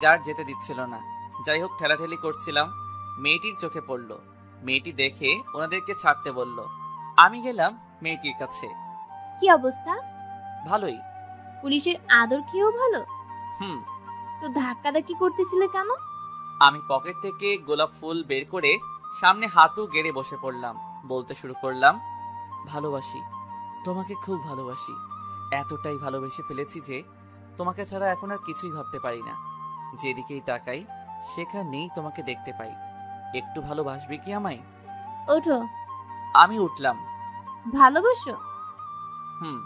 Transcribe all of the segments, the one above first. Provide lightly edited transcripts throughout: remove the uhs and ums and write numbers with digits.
Guard যেতে দিচ্ছিল না। যাই হোক ঠেলাঠেলি করছিলাম, মেয়েটির চোখে পড়ল। মেয়েটি দেখে ওনাদেরকে ছাড়তে বলল। আমি গেলাম মেয়েটির কাছে। কি অবস্থা? ভালোই। পুলিশের আদর খেয়েও ভালো? হুম। তো ধাক্কাধাক্কি করতেছিলে কেন? আমি পকেট থেকে গোলাপ ফুল বের করে সামনে হাঁটু গেড়ে বসে পড়লাম। বলতে শুরু করলাম, ভালোবাসি, তোমাকে খুব ভালোবাসি। এতটাই ভালোবেসে ফেলেছি যে তোমাকে ছাড়া এখন আর কিছুই ভাবতে পারি না। যেদিকেই তাকাই সেখানেই তোমাকে দেখতে পাই। একটু ভালোবাসবে কি আমায়? ওঠো। আমি উঠলাম। ভালোবাসো? হুম।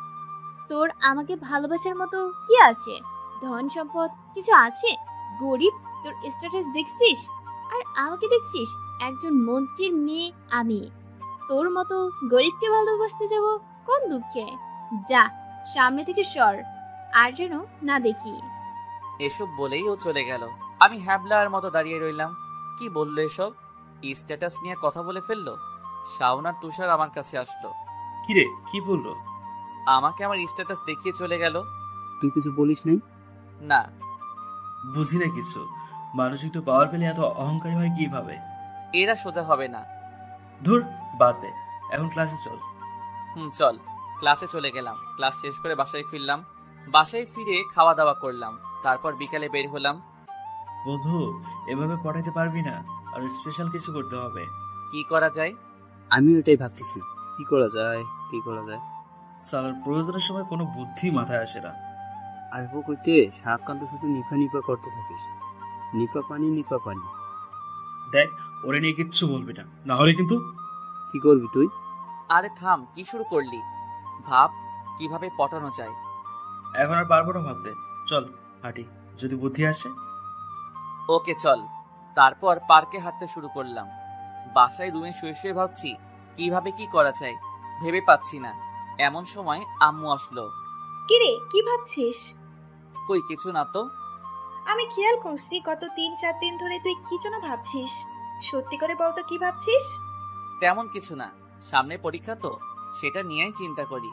তোর আমাকে ভালোবাসার মতো কি আছে? ধন সম্পদ কিছু আছে? গরিব, তোর স্ট্যাটাস দেখছিস? আর আমাকে দেখছিস একজন মন্ত্রীর মেয়ে আমি। তোর মতো গরিবকে ভালোবাসতে যাব কোন দুঃখে? যা, সামনে থেকে সর, আর যেন না দেখি। এসব বলেই ও চলে গেল। আমি হ্যাবলার মতো দাঁড়িয়ে রইলাম। কি বললো এসব? স্ট্যাটাস নিয়ে কথা বলে ফেললো। শাওন আর তুষার আমার কাছে আসলো। কিরে, কি বললো? আমাকে আমার স্ট্যাটাস দেখিয়ে চলে গেল। তুই কিছু বলিস নাই? না। বুঝি না কিছু। মানুষ একটু পাওয়ার পেলে এত অহংকারী হয় কিভাবে? এরা সোজা হবে না। ধুর, বাদ দে, এখন ক্লাসে চল। চল। ক্লাসে চলে গেলাম। ক্লাস শেষ করে বাসায় ফিরলাম। বাসায় ফিরে খাওয়া দাওয়া করলাম। তারপর বিকালে বের হলাম। বন্ধু, এভাবে পড়াইতে পারবি না, আর স্পেশাল কিছু করতে হবে। কি করা যায়? আমিও এটাই ভাবতেছি, কি করা যায়, কি করা যায়। সালার প্রয়োজনের সময় কোনো বুদ্ধি মাথায় আসে না। আর ও কইতে সারাক্ষণ তো শুধু নিফা নিফা করতে থাকিস। নিফা পানি নিফা পানি। দেখ, ওরে নিয়ে কিচ্ছু বলবি না, না হলে কিন্তু। কি করবি তুই? আরে থাম, কি শুরু করলি? ভাব কিভাবে পটানো যায়। এখন আর পারবো না ভাবতে। চল হাঁটি, যদি বুদ্ধি আসে। ওকে চল। তারপর পার্কে হাঁটতে শুরু করলাম। বাসায় রুমে শুয়ে শুয়ে ভাবছি কিভাবে কি করা যায়, ভেবে পাচ্ছি না। এমন সময় আম্মু আসলো। কিরে, কি ভাবছিস? কই কিছু না তো। আমি খেয়াল করছি গত 3-4 দিন ধরে তুই কি যেন ভাবছিস। সত্যি করে বলতো কি ভাবছিস? তেমন কিছু না, সামনে পরীক্ষা তো, সেটা নিয়েই চিন্তা করি।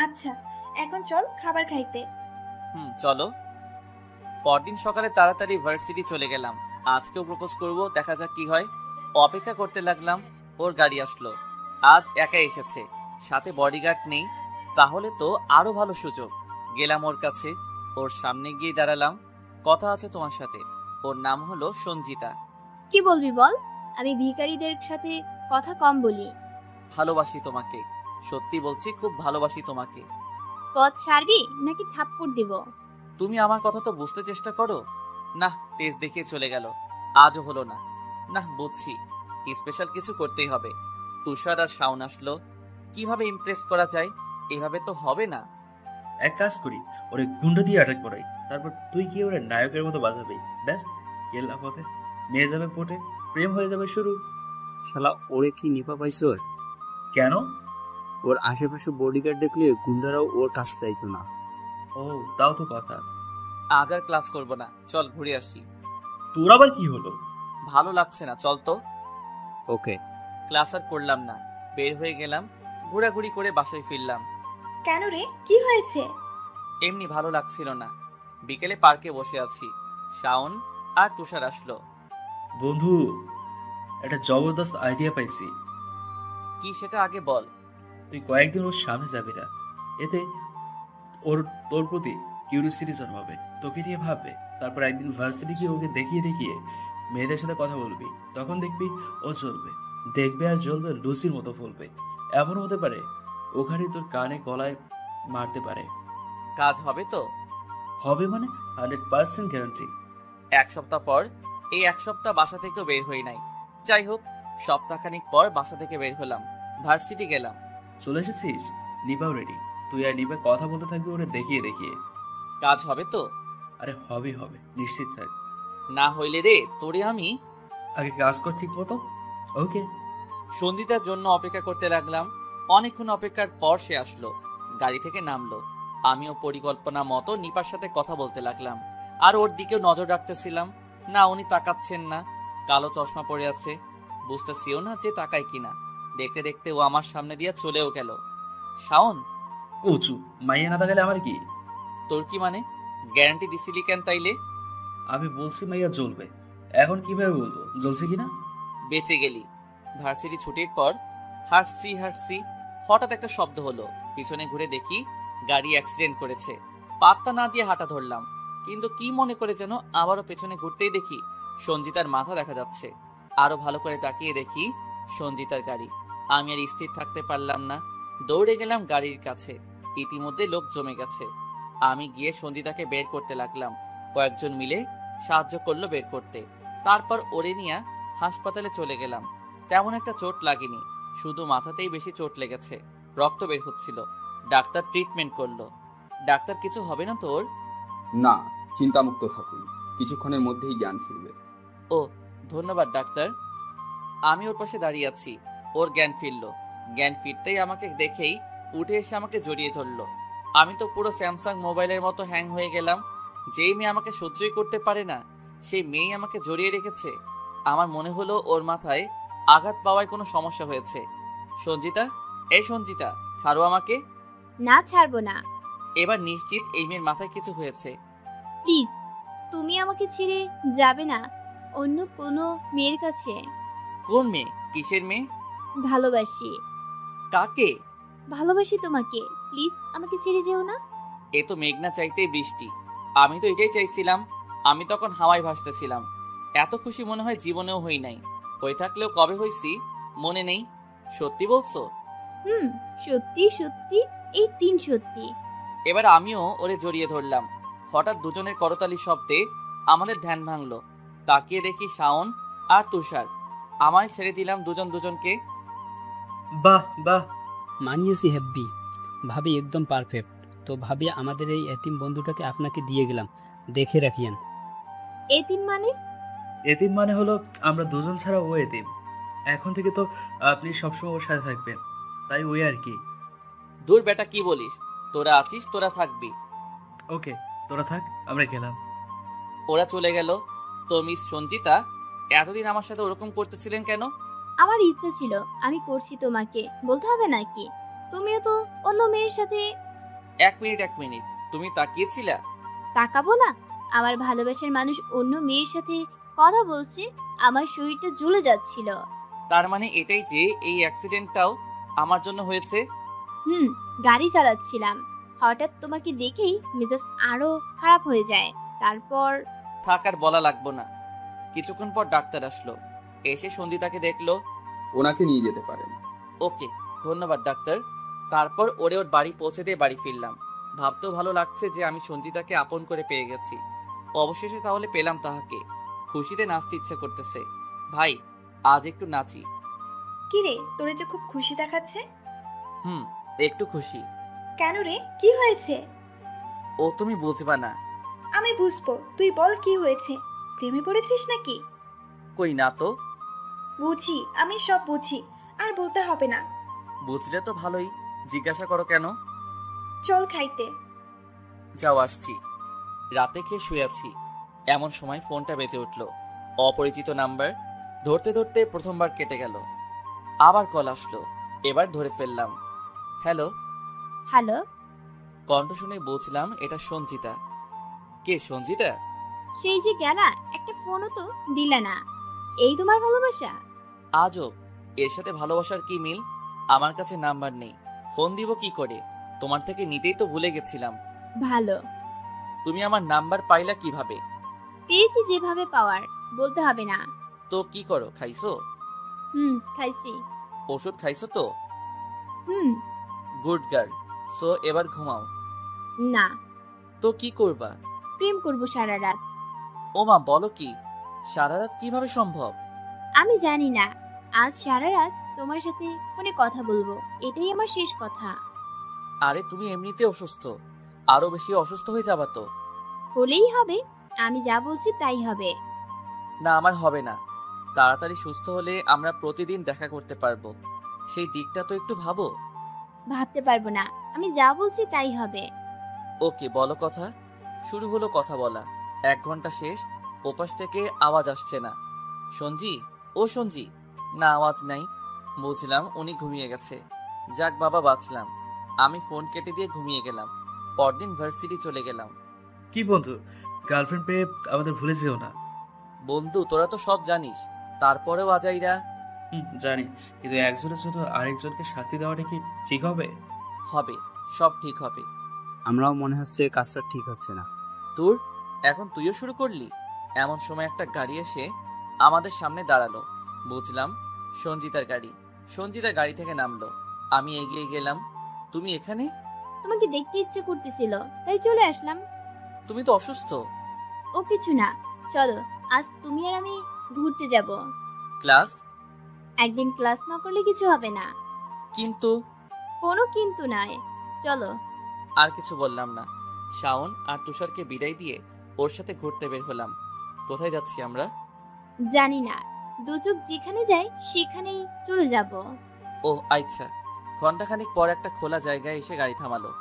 আচ্ছা, এখন চল খাবার খাইতে। চলো। পরদিন সকালে তাড়াতাড়ি ভার্সিটি চলে গেলাম। আজকেও প্রপোজ করব, দেখা যাক কি হয়। অপেক্ষা করতে লাগলাম। ওর গাড়ি আসলো। আজ একা এসেছে, সাথে বডিগার্ড নেই। তাহলে তো আরো ভালো সুযোগ। গেলাম ওর কাছে। ওর সামনে গিয়ে দাঁড়ালাম। কথা আছে তোমার সাথে। ওর নাম হলো সঞ্জিতা। কি বলবি বল? আমি ভিখারিদের সাথে কথা কম বলি। ভালোবাসি তোমাকে, সত্যি বলছি, খুব ভালোবাসি তোমাকে। পথ ছাড়বি নাকি থাপ্পড় দিব? তুমি আমার কথা তো বুঝতে চেষ্টা করো। না, তেজ দেখিয়ে চলে গেল। আজও হলো না। না, বুঝছি, স্পেশাল কিছু করতেই হবে। তুষার আর শাওন আসলো। কিভাবে ইমপ্রেস করা যায়? এভাবে তো হবে না। এক কাজ করি, ওরে গুন্ডা দিয়ে অ্যাটাক করাই, তারপর তুই কি ওরে নায়কের মতো বাজাবি। ব্যাস, গেল পথে, মেয়ে যাবে পটে, প্রেম হয়ে যাবে শুরু। শালা ওরে কি নিপা পাইছস? কেন? ওর আশেপাশে বডিগার্ড দেখলে গুন্ডারাও ওর কাছে চাইতো না। ও, তাও তো কথা। আজ আর ক্লাস করব না, চল ঘুরে আসি। তোর আবার কি হলো? ভালো লাগছে না, চল তো। ওকে। ক্লাস আর করলাম না, বের হয়ে গেলাম। ঘোরাঘুরি করে বাসায় ফিরলাম। কেন রে, কি হয়েছে? এমনি ভালো লাগছিল না। বিকেলে পার্কে বসে আছি। শাওন আর তুষার আসলো। বন্ধু, একটা জবরদস্ত আইডিয়া পাইছি। কি সেটা আগে বল। তুই কয়েকদিন ওর সামনে যাবি না, এতে ওর তোর প্রতি কিউরিয়াসিটি জন্মাবে, তোকে নিয়ে ভাববে। তারপর একদিন ভার্সিটি গিয়ে ওকে দেখিয়ে দেখিয়ে মেয়েদের সাথে কথা বলবি, তখন দেখবি ও জ্বলবে। দেখবে আর জ্বলবে, লুচির মতো ফুলবে। এমন হতে পারে ওখানে তোর কানে গলায় মারতে পারে। কাজ হবে তো? হবে মানে 100% গ্যারান্টি। এক সপ্তাহ পর। এই এক সপ্তাহ বাসা থেকেও বের হই নাই। যাই হোক, সপ্তাহখানিক পর বাসা থেকে বের হলাম। ভার্সিটি গেলাম। চলে এসেছিস? নিপাও রেডি। তুই আর নিপা কথা বলতে থাকবি ওরে দেখিয়ে দেখিয়ে। কাজ হবে তো? আরে হবে হবে, নিশ্চিত থাক। না হইলে রে তোরে আমি। আগে কাজ কর ঠিক মতো। ওকে। সন্ধিতার জন্য অপেক্ষা করতে লাগলাম। অনেকক্ষণ অপেক্ষার পর সে আসলো। গাড়ি থেকে নামলো। আমিও পরিকল্পনা মতো নিপার সাথে কথা বলতে লাগলাম। আর ওর দিকেও নজর রাখতেছিলাম। না, উনি তাকাচ্ছেন না। কালো চশমা পরে আছে, বুঝতেছিও না যে তাকায় কিনা। দেখতে দেখতে ও আমার সামনে দিয়ে চলেও গেল। শাওন। কচু, মাইয়া না থাকলে আমার কি? তোর কি মানে? গ্যারান্টি দিছিলি কেন তাইলে? আমি বলছি মাইয়া জ্বলবে। এখন কিভাবে বলবো জ্বলছে কিনা? বেঁচে গেলি। ভার্সিটি ছুটির পর হাঁটছি হাঁটছি, হঠাৎ একটা শব্দ হলো। পিছনে ঘুরে দেখি গাড়ি অ্যাক্সিডেন্ট করেছে। পাত্তা না দিয়ে হাঁটা ধরলাম, কিন্তু কি মনে করে যেন আবারও পেছনে ঘুরতেই দেখি সঞ্জিতার মাথা দেখা যাচ্ছে। আরো ভালো করে তাকিয়ে দেখি সঞ্জিতার গাড়ি। আমি আর স্থির থাকতে পারলাম না, দৌড়ে গেলাম গাড়ির কাছে। ইতিমধ্যে লোক জমে গেছে। আমি গিয়ে সঞ্জিতাকে বের করতে লাগলাম। কয়েকজন মিলে সাহায্য করলো বের করতে। তারপর ওরে নিয়ে হাসপাতালে চলে গেলাম। তেমন একটা চোট লাগেনি, শুধু মাথাতেই বেশি চোট লেগেছে, রক্ত বের হচ্ছিল। ডাক্তার ট্রিটমেন্ট করলো। ডাক্তার, কিছু হবে না তোর? না, চিন্তামুক্ত থাকুন, কিছুক্ষণের মধ্যেই জ্ঞান ফিরবে। ও, ধন্যবাদ ডাক্তার। আমি ওর পাশে দাঁড়িয়ে আছি। ওর জ্ঞান ফিরলো। জ্ঞান ফিরতেই আমাকে দেখেই উঠে এসে আমাকে জড়িয়ে ধরলো। আমি তো পুরো স্যামসাং মোবাইলের মতো হ্যাং হয়ে গেলাম। যেই মেয়ে আমাকে সহ্যই করতে পারে না, সেই মেয়েই আমাকে জড়িয়ে রেখেছে। আমার মনে হলো ওর মাথায় আঘাত পাওয়ায় কোনো সমস্যা হয়েছে। সঞ্জিতা, এই সঞ্জিতা, ছাড়ো আমাকে। না, ছাড়বো না। এবার নিশ্চিত এই মেয়ের মাথায় কিছু হয়েছে। প্লিজ, তুমি আমাকে ছেড়ে যাবে না অন্য কোনো মেয়ের কাছে। কোন মেয়ে? কিসের মেয়ে? ভালোবাসি। কাকে? ভালোবাসি তোমাকে। প্লিজ আমাকে ছেড়ে যেও না। এ তো মেঘনা চাইতেই বৃষ্টি। আমি তো এটাই চাইছিলাম। আমি তখন হাওয়ায় ভাসতেছিলাম। এত খুশি মনে হয় জীবনেও হই নাই। হয়ে থাকলেও কবে হইছি মনে নেই। সত্যি বলছো? হুম, সত্যি সত্যি, এই 3 সত্যি। এবার আমিও ওরে জড়িয়ে ধরলাম। হঠাৎ দুজনের করতালি শব্দে আমাদের ধ্যান ভাঙলো। তাকিয়ে দেখি শাওন আর তুষার। আমায় ছেড়ে দিলাম দুজন দুজনকে। বাহ বাহ। মানিয়েছি হ্যাব্বি, ভাবি একদম পারফেক্ট। তো ভাবি, আমাদের এই এতিম বন্ধুটাকে আপনাকে দিয়ে গেলাম, দেখে রাখিয়েন। এতিম মানে? এতিম মানে হলো আমরা দুজন ছাড়া ও এতিম। এখন থেকে তো আপনি সবসময় ওর সাথে থাকবেন, তাই ওই আর কি। দূর বেটা, কি বলিস? তোরা আছিস, তোরা থাকবি। ওকে, তোরা থাক, আমরা গেলাম। ওরা চলে গেল। তো মিস সঞ্জিতা, এতদিন আমার সাথে ওরকম করতেছিলেন কেন? আমার ইচ্ছা ছিল, আমি করছি। তোমাকে বলতে হবে নাকি? তুমিও তো অন্য মেয়ের সাথে। এক মিনিট, তুমি তাকিয়েছিলা? তাকাবো না? আমার ভালোবাসার মানুষ অন্য মেয়ের সাথে কথা বলছে, আমার শরীরটা জ্বলে যাচ্ছিল। তার মানে এটাই যে এই অ্যাক্সিডেন্টটাও আমার জন্য হয়েছে? হুম, গাড়ি চালাচ্ছিলাম, হঠাৎ তোমাকে দেখেই মেজাজ আরো খারাপ হয়ে যায়। তারপর থাক, আর বলা লাগবো না। কিছুক্ষণ পর ডাক্তার আসলো। এসে সঞ্জিতাকে দেখলো। ওনাকে নিয়ে যেতে পারেন। ওকে, ধন্যবাদ ডাক্তার। তারপর ওরে ওর বাড়ি পৌঁছে দিয়ে বাড়ি ফিরলাম। ভাবতেও ভালো লাগছে যে আমি সঞ্জিতাকে আপন করে পেয়ে গেছি। অবশেষে তাহলে পেলাম তাহাকে। খুশিতে নাচতে ইচ্ছে করতেছে। ভাই, আজ একটু নাচি। কি রে, তোরে যে খুব খুশি দেখাচ্ছে। হুম, একটু খুশি। কেন রে, কি হয়েছে? ও তুমি বুঝবা না। আমি বুঝবো, তুই বল কি হয়েছে। প্রেমে পড়েছিস নাকি? কই না তো। বুঝি, আমি সব বুঝি, আর বলতে হবে না। বুঝলে তো ভালোই, জিজ্ঞাসা করো কেন? চল খাইতে। যাও, আসছি। রাতে খেয়ে শুয়ে আছি, এমন সময় ফোনটা বেজে উঠল। অপরিচিত নাম্বার। ধরতে ধরতে প্রথমবার কেটে গেল। আবার কল আসলো। এবার ধরে ফেললাম। হ্যালো। হ্যালো। কণ্ঠ শুনে বুঝলাম এটা সঞ্জিতা। কে সঞ্জিতা? সেই যে গেলা, একটা ফোনও তো দিলে না। এই তোমার ভালোবাসা? আজব, এর সাথে ভালোবাসার কি মিল? আমার কাছে নাম্বার নেই, ফোন দিব কি করে? তোমার থেকে নিতেই তো ভুলে গেছিলাম। ভালো। তুমি আমার নাম্বার পাইলা কিভাবে? পেয়েছি যেভাবে পাওয়ার, বলতে হবে না। তো কি করো, খাইছো? খাইছি। ওষুধ খাইছো তো? হুম। Good girl. সো এবার ঘুমাও। না। তো কি করবা? প্রেম করব সারা রাত। ও মা, বলো কি? সারা রাত কিভাবে সম্ভব? আমি জানি না, আজ সারা রাত তোমার সাথে ফোনে কথা বলবো, এটাই আমার শেষ কথা। আরে তুমি এমনিতে অসুস্থ, আরো বেশি অসুস্থ হয়ে যাবা তো। হলেই হবে, আমি যা বলছি তাই হবে। না, আমার হবে না। তাড়াতাড়ি সুস্থ হলে আমরা প্রতিদিন দেখা করতে পারবো, সেই দিকটা তো একটু ভাবো। ভাবতে পারবো না, আমি যা বলছি তাই হবে। ওকে, বলো কথা। শুরু হলো কথা বলা। 1 ঘন্টা শেষ, ওপাশ থেকে আওয়াজ আসছে না। সঞ্জি, ও সঞ্জি। না, আওয়াজ নাই। বুঝলাম উনি ঘুমিয়ে গেছে। যাক বাবা, বাঁচলাম। আমি ফোন কেটে দিয়ে ঘুমিয়ে গেলাম। পরদিন ভার্সিটি চলে গেলাম। কি বন্ধু, গার্লফ্রেন্ড পেয়ে আমাদের ভুলে যেও না। বন্ধু তোরা তো সব জানিস, তারপরেও আজাইরা। জানি, কিন্তু একজনের জন্য আরেকজনকে শাস্তি দেওয়াটা কি ঠিক হবে? হবে, সব ঠিক হবে। আমরাও মনে হচ্ছে কাজটা ঠিক হচ্ছে না। তোর এখন তুইও শুরু করলি। এমন সময় একটা গাড়ি এসে আমাদের সামনে দাঁড়ালো। বুঝলাম সঞ্জিতার গাড়ি। সঞ্জিতা গাড়ি থেকে নামলো, আমি এগিয়ে গেলাম। তুমি এখানে? তোমাকে দেখতে ইচ্ছে করতেছিল, তাই চলে আসলাম। তুমি তো অসুস্থ। ও কিছু না, চলো আজ তুমি আর আমি ঘুরতে যাব। ক্লাস? একদিন ক্লাস না করলে কিছু হবে না। কিন্তু কোনো কিন্তু নয়, চলো। আর কিছু বললাম না। শাওন আর তুষারকে বিদায় দিয়ে ওর সাথে ঘুরতে বের হলাম। কোথায় যাচ্ছি আমরা? জানি না, দুচোখ যেখানে যায় সেখানেই চলে যাব। ও আচ্ছা। ঘন্টাখানিক পর একটা খোলা জায়গায় এসে গাড়ি থামালো।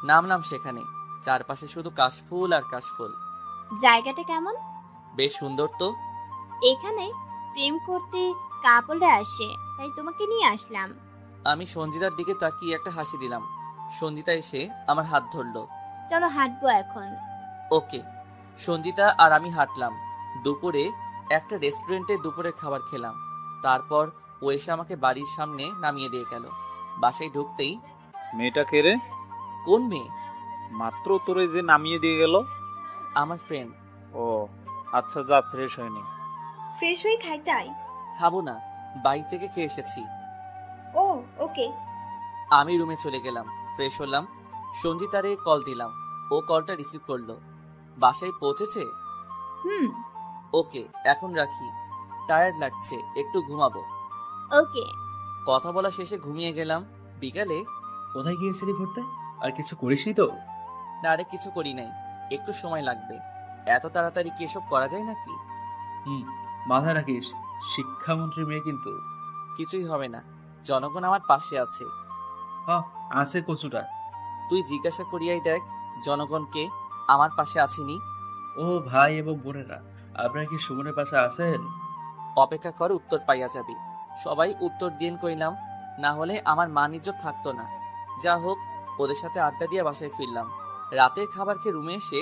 নামলাম সেখানে। চারপাশে শুধু কাশফুল আর কাশফুল। জায়গাটা কেমন? বেশ সুন্দর তো। এখানে প্রেম করতে কাপড়রা আসে, তাই তোমাকে নিয়ে আসলাম। আমি সঞ্জিতার দিকে তাকিয়ে একটা হাসি দিলাম। সঞ্জিতা এসে আমার হাত ধরলো। চলো হাঁটবো এখন। ওকে। সঞ্জিতা আর আমি হাঁটলাম। দুপুরে একটা রেস্টুরেন্টে দুপুরের খাবার খেলাম। তারপর ও এসে আমাকে বাড়ির সামনে নামিয়ে দিয়ে গেল। বাসায় ঢুকতেই, মেয়েটা কে রে? কোন মেয়ে? মাত্র তোরে যে নামিয়ে দিয়ে গেল। আমার ফ্রেন্ড। ও আচ্ছা, যা ফ্রেশ হয়নি। ফ্রেশ হয়ে খাইতে আয়। খাবো না, বাড়ি থেকে খেয়ে এসেছি। ও ওকে। আমি রুমে চলে গেলাম, ফ্রেশ হলাম। সঞ্জিতারে কল দিলাম, ও কলটা রিসিভ করলো। বাসায় পৌঁছেছে? হুম। ওকে, এখন রাখি। টায়ার্ড লাগছে, একটু ঘুমাবো। ওকে। কথা বলা শেষে ঘুমিয়ে গেলাম। বিকালে, কোথায় গিয়েছিলি ঘুরতে? আর কিছু করিসনি তো? না আরে কিছু করি নাই, একটু সময় লাগবে। এত তাড়াতাড়ি কি এসব করা যায় নাকি? মাথায় রাখিস, শিক্ষামন্ত্রী মেয়ে কিন্তু। কিছুই হবে না, জনগণ আমার পাশে আছে। হ্যাঁ, আছে কচুটা। তুই জিজ্ঞাসা করিয়াই দেখ জনগণকে আমার পাশে আছিনি। ও ভাই এবং বোনেরা, আপনারা কি সুমনের পাশে আছেন? অপেক্ষা কর, উত্তর পাইয়া যাবি। সবাই উত্তর দিন কইলাম, না হলে আমার মান ইজ্জত থাকতো না। যা হোক, ওদের সাথে আড্ডা দিয়ে বাসায় ফিরলাম। রাতের খাবার খেয়ে রুমে এসে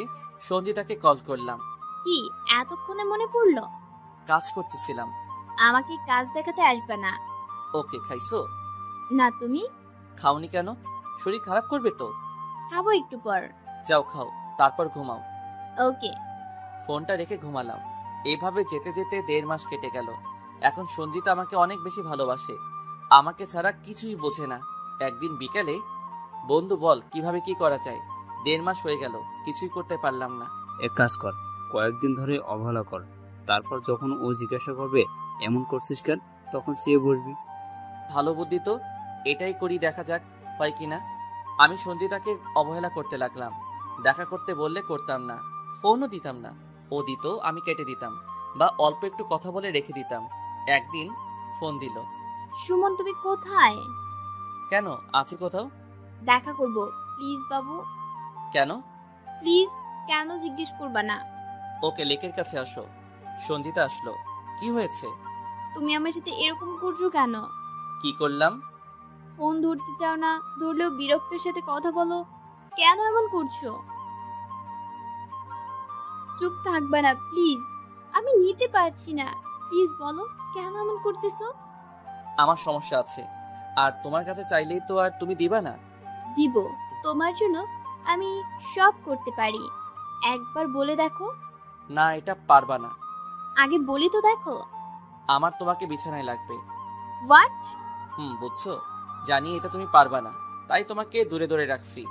সঞ্জিতাকে কল করলাম। কি এতক্ষণে মনে পড়লো? কাজ করতেছিলাম। আমাকে কাজ দেখাতে আসবে না। ওকে, খাইছো? না তুমি? খাওনি কেন? শরীর খারাপ করবে তো। খাবো একটু পর। যাও খাও, তারপর ঘুমাও। ওকে। ফোনটা রেখে ঘুমালাম। এইভাবে যেতে যেতে 1.5 মাস কেটে গেল। এখন সঞ্জিতা আমাকে অনেক বেশি ভালোবাসে, আমাকে ছাড়া কিছুই বোঝে না। একদিন বিকেলে, বন্ধু বল কিভাবে কি করা যায়। 1.5 মাস হয়ে গেল, কিছুই করতে পারলাম না। এক কাজ কর, কয়েকদিন ধরে অবহেলা কর, তারপর যখন ও জিজ্ঞাসা করবে এমন করছিস কেন, তখন চেয়ে বলবি। ভালো বুদ্ধি তো, এটাই করি, দেখা যাক হয় কিনা। আমি সঞ্জিতাকে অবহেলা করতে লাগলাম। দেখা করতে বললে করতাম না, ফোনও দিতাম না। ও দিত, আমি কেটে দিতাম বা অল্প একটু কথা বলে রেখে দিতাম। একদিন ফোন দিল। সুমন তুমি কোথায়? কেন, আছি কোথাও। দেখা করব প্লিজ বাবু। কেন? প্লিজ, কেন জিজ্ঞেস করবা না। ওকে, লেকের কাছে আসো। সঞ্জিতা আসলো। কি হয়েছে? তুমি আমার সাথে এরকম করছো কেন? কি করলাম? ফোন ধরতে চাও না, ধরলেও বিরক্তের সাথে কথা বলো, কেন এমন করছো? চুপ থাকবে না প্লিজ, আমি নিতে পারছি না। প্লিজ বলো কেন এমন করতেছো? আমার সমস্যা আছে, আর তোমার কাছে চাইলেই তো আর তুমি দিবা না। দিব, তোমার জন্য আমি সব করতে পারি। একবার বলে দেখো। না, এটা পারবা না। আগে বলি তো দেখো। আমার তোমাকে বিছানায় লাগবে। হোয়াট? বুঝছো, জানি এটা তুমি পারবা না, তাই তোমাকে দূরে দূরে রাখছি।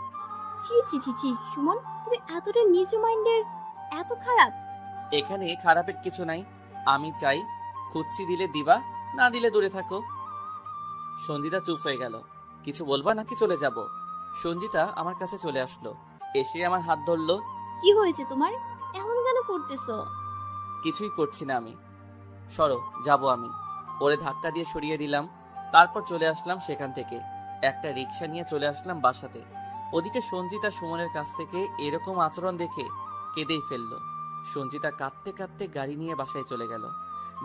ছি ছি ছি ছি সুমন, তুমি এতটা নিচু মাইন্ডের, এত খারাপ। এখানে খারাপের কিছু নাই। আমি চাই, খুঁজছি দিলে দিবা, না দিলে দূরে থাকো। সঞ্জিতা চুপ হয়ে গেল। কিছু বলবা নাকি চলে যাব? সঞ্জিতা আমার কাছে চলে আসলো, এসে আমার হাত ধরলো। কি হয়েছে তোমার, এমন কেন করতেছো? কিছুই করছি না আমি। সরো, যাব আমি। ওরে ধাক্কা দিয়ে সরিয়ে দিলাম। তারপর চলে আসলাম সেখান থেকে। একটা রিক্সা নিয়ে চলে আসলাম বাসাতে। ওদিকে সঞ্জিতা সুমনের কাছ থেকে এরকম আচরণ দেখে কেঁদেই ফেললো। সঞ্জিতা কাঁদতে কাঁদতে গাড়ি নিয়ে বাসায় চলে গেল।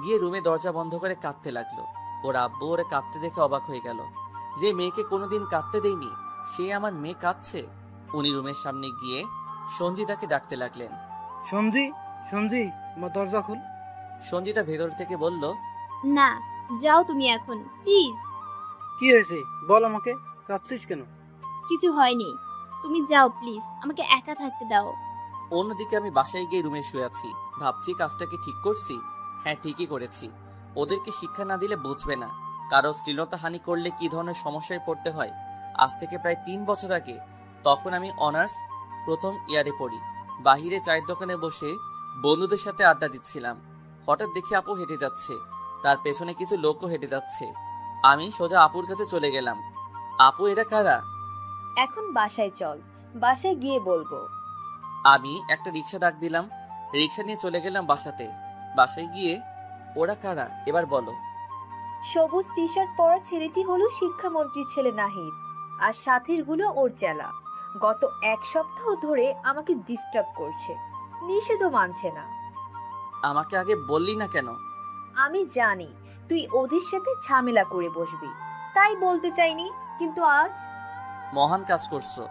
গিয়ে রুমে দরজা বন্ধ করে কাঁদতে লাগলো। ওর আব্বু ওরে কাঁদতে দেখে অবাক হয়ে গেল। যে মেয়েকে কোনোদিন কাঁদতে দেয়নি, সে আমার মেয়ে কাঁদছে। উনি রুমের সামনে গিয়ে সঞ্জিতাকে ডাকতে লাগলেন। সঞ্জি, সঞ্জি, দরজা খুল। সঞ্জিতা ভেতর থেকে বলল, না, যাও তুমি এখন প্লিজ। কি হয়েছে বল আমাকে, কাঁদছিস কেন? কিছু হয়নি, তুমি যাও প্লিজ, আমাকে একা থাকতে দাও। অন্যদিকে আমি বাসায় গিয়ে রুমে শুয়ে আছি। ভাবছি কাজটা কি ঠিক করছি? হ্যাঁ, ঠিকই করেছি। ওদেরকে শিক্ষা না দিলে বুঝবে না কারো শ্লীলতাহানি করলে কি ধরনের সমস্যায় পড়তে হয়। আজ থেকে প্রায় 3 বছর আগে, তখন আমি অনার্স প্রথম ইয়ারে পড়ি। বাহিরে চায়ের দোকানে বসে বন্ধুদের সাথে আড্ডা দিচ্ছিলাম। হঠাৎ দেখি আপু হেঁটে যাচ্ছে, তার পেছনে কিছু লোকও হেঁটে যাচ্ছে। আমি সোজা আপুর কাছে চলে গেলাম। আপু, এরা কারা? এখন বাসায় চল, বাসায় গিয়ে বলবো। আমি একটা রিক্সা ডাক দিলাম, রিক্সা নিয়ে চলে গেলাম বাসাতে। বাসায় গিয়ে, ওরা কারা এবার বলো। সবুজ টি শার্ট পরা ছেলেটি হলো শিক্ষামন্ত্রীর ছেলে নাহিদ, আর সাথীর গুলো ওর চেলা। গত 1 সপ্তাহ ধরে আমাকে ডিস্টার্ব করছে, নিষেধও মানছে না। আমাকে আগে বললি না কেন? আমি জানি তুই ওদের সাথে ঝামেলা করে বসবি, তাই বলতে চাইনি, কিন্তু আজ মহান কাজ করছো।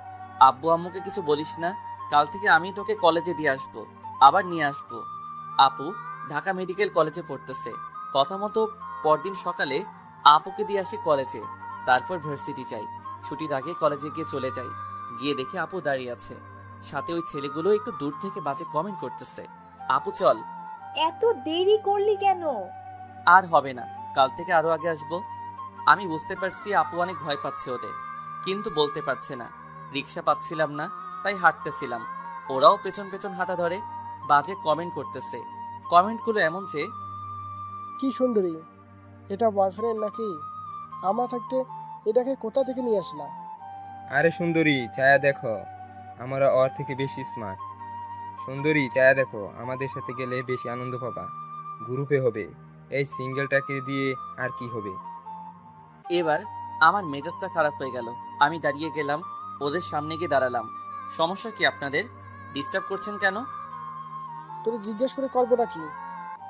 আব্বু আম্মুকে কিছু বলিস না। কাল থেকে আমি তোকে কলেজে দিয়ে আসবো, আবার নিয়ে আসবো। আপু ঢাকা মেডিকেল কলেজে পড়তেছে। কথা মতো পরদিন সকালে আপুকে দিয়ে আসি কলেজে, তারপর ভার্সিটি যাই। ছুটির আগে কলেজে গিয়ে চলে যাই। গিয়ে দেখি আপু দাঁড়িয়ে আছে, সাথে ওই ছেলেগুলো একটু দূর থেকে বাজে কমেন্ট করতেছে। আপু চল। এত দেরি করলি কেন? আর হবে না, কাল থেকে আরো আগে আসবো। আমি বুঝতে পারছি আপু অনেক ভয় পাচ্ছে ওদের, কিন্তু বলতে পারছে না। রিক্সা পাচ্ছিলাম না, তাই হাঁটতেছিলাম। ওরাও পেছন পেছন হাঁটা ধরে, বাজে কমেন্ট করতেছে। কমেন্টগুলো এমন যে, কি সুন্দরী, এটা বয়ফ্রেন্ড নাকি? আমরা থাকতে এটাকে কোথা থেকে নিয়ে আসলা? আরে সুন্দরী, ছায়া দেখো, আমরা ওর থেকে বেশি স্মার্ট। সুন্দরী, ছায়া দেখো, আমাদের সাথে গেলে বেশি আনন্দ পাবা। গ্রুপে হবে, এই সিঙ্গেলটাকে দিয়ে আর কি হবে? এবার আমার মেজাজটা খারাপ হয়ে গেল। আমি দাঁড়িয়ে গেলাম, ওদের সামনে গিয়ে দাঁড়ালাম। সমস্যা কি আপনাদের? ডিস্টার্ব করছেন কেন? তোর জিজ্ঞেস করে করবোটা কি?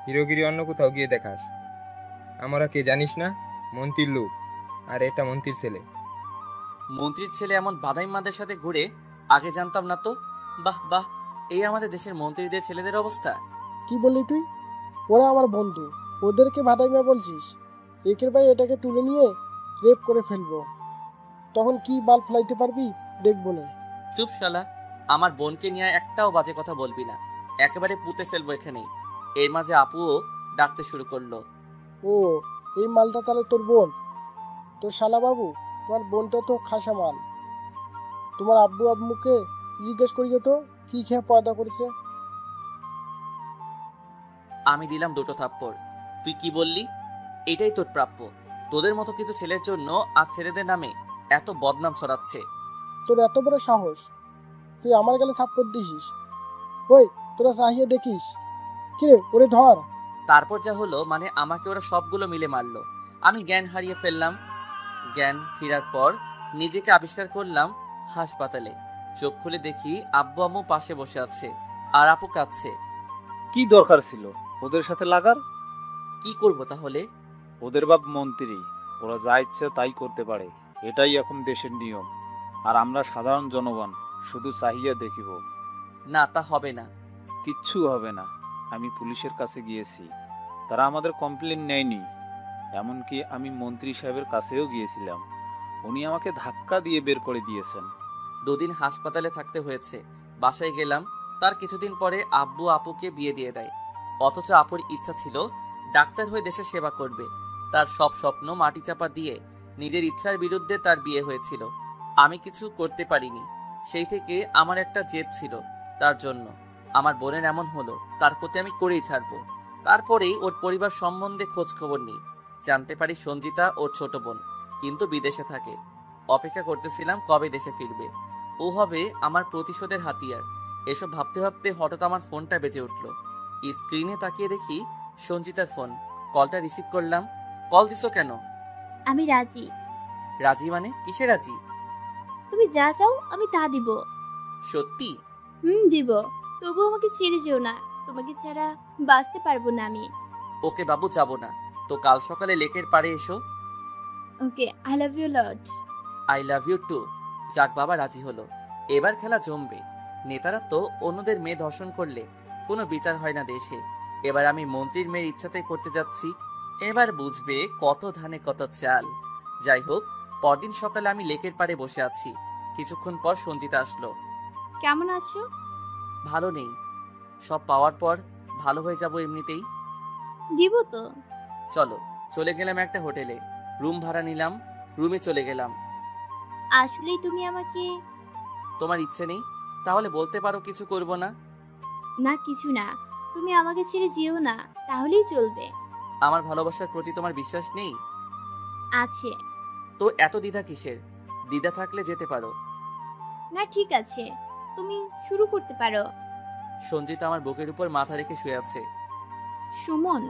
হিরোগিরি অন্য কোথাও গিয়ে দেখাস। আমরা কে জানিস না? মন্ত্রীর লোক, আর এটা মন্ত্রীর ছেলে। মন্ত্রীর ছেলে এমন বাদাইমাদের সাথে ঘুরে? আগে জানতাম না তো। বাহ বাহ, এই আমাদের দেশের মন্ত্রীদের ছেলেদের অবস্থা। কি বললি তুই? ওরা আমার বন্ধু, ওদেরকে ভাটাইমা বলছিস? একের বারে এটাকে তুলে নিয়ে রেপ করে ফেলবো, তখন কি বাল ফেলাইতে পারবি দেখবো না। চুপ শালা, আমার বোনকে নিয়ে একটাও বাজে কথা বলবি না, একেবারে পুঁতে ফেলবো এখানেই। এর মাঝে আপুও ডাকতে শুরু করলো। ও, এই মালটা তাহলে তোর বোন? তো শালা বাবু, তোমার বোনটা তো খাসা মাল। তোমার আব্বু আম্মুকে জিজ্ঞেস করিও তো কি খেয়ে পয়দা করেছে। আমি দিলাম 2টো থাপ্পড়। তুই কি বললি? এটাই তোর প্রাপ্য। তোদের মতো কিছু ছেলের জন্য আজ ছেলেদের নামে এত বদনাম ছড়াচ্ছে। তোর এত বড় সাহস, তুই আমার গালে থাপ্পড় দিছিস? ওই, তোরা চাহিয়ে দেখিস। কিরে, ওরে ধর। তারপর যা হলো, মানে আমাকে ওরা সবগুলো মিলে মারলো। আমি জ্ঞান হারিয়ে ফেললাম। জ্ঞান ফেরার পর নিজেকে আবিষ্কার করলাম হাসপাতালে। চোখ খুলে দেখি আব্বু আম্মু পাশে বসে আছে, আর আপু কাঁদছে। কি দরকার ছিল ওদের সাথে লাগার? কি করব তাহলে? ওদের বাপ মন্ত্রী, ওরা যা ইচ্ছে তাই করতে পারে, এটাই এখন দেশের নিয়ম। আর আমরা সাধারণ জনগণ শুধু চাহিয়া দেখিব। না, তা হবে না। কিচ্ছু হবে না। আমি পুলিশের কাছে গিয়েছি, তারা আমাদের কমপ্লেন নেয়নি। এমনকি আমি মন্ত্রী সাহেবের কাছেও গিয়েছিলাম, উনি আমাকে ধাক্কা দিয়ে বের করে দিয়েছেন। 2 দিন হাসপাতালে থাকতে হয়েছে। বাসায় গেলাম, তার কিছুদিন পরে আব্বু আপুকে বিয়ে দিয়ে দেয়। অথচ আপুর ইচ্ছা ছিল ডাক্তার হয়ে দেশের সেবা করবে। তার সব স্বপ্ন মাটি চাপা দিয়ে নিজের ইচ্ছার বিরুদ্ধে তার বিয়ে হয়েছিল। আমি কিছু করতে পারিনি। সেই থেকে আমার একটা জেদ ছিল তার জন্য। আমার বোনের এমন হলো, তার ক্ষতি আমি করেই ছাড়বো। তারপরেই ওর পরিবার সম্বন্ধে খোঁজ খবর নিই। জানতে পারি সঞ্জিতা ওর ছোট বোন, কিন্তু বিদেশে থাকে। অপেক্ষা করতেছিলাম কবে দেশে ফিরবে। ও হবে আমার প্রতিশোধের হাতিয়ার। এসব ভাবতে ভাবতে হঠাৎ আমার ফোনটা বেজে উঠল। স্ক্রিনে তাকিয়ে দেখি সঞ্জিতার ফোন। কলটা রিসিভ করলাম। কল দিছো কেন? আমি রাজি। রাজি মানে? কিসে রাজি? তুমি যা চাও আমি তা দিব। সত্যি? দিব। তবু আমাকে ছেড়ে যেও না, তোমাকে ছাড়া বাঁচতে পারবো না আমি। ওকে বাবু, যাব না তো কাল সকালে লেকের পাড়ে এসো। Okay, I love you lot. I love you too. যাক বাবা, রাজি হলো। এবার খেলা জমবে। নেতারা তো অন্যদের মেয়ে ধর্ষণ করলে কোনো বিচার হয় না দেশে। এবার আমি মন্ত্রীর মেয়ের ইচ্ছাতেই করতে যাচ্ছি। এবার বুঝবে কত ধানে কত চাল। যাই হোক, পরদিন সকালে আমি লেকের পাড়ে বসে আছি। কিছুক্ষণ পর সঞ্জিতা আসলো। কেমন আছো? ভালো নেই, সব পাওয়ার পর ভালো হয়ে যাব এমনিতেই। দিব তো। চলো। চলে গেলাম একটা হোটেলে, রুম ভাড়া নিলাম, রুমে চলে গেলাম। আসলেই তুমি আমাকে... তোমার ইচ্ছে নেই? তাহলে বলতে পারো কিছু করব না। না কিছু না, তুমি আমাকে ছেড়ে যেও না, তাহলেই চলবে। আমার ভালোবাসার প্রতি তোমার বিশ্বাস নেই? আছে। তো এত দ্বিধা কিসের? দ্বিধা থাকলে যেতে পারো। না ঠিক আছে, তুমি শুরু করতে পারো। সঞ্জিতা আমার বুকের উপর মাথা রেখে শুয়ে আছে। সুমন,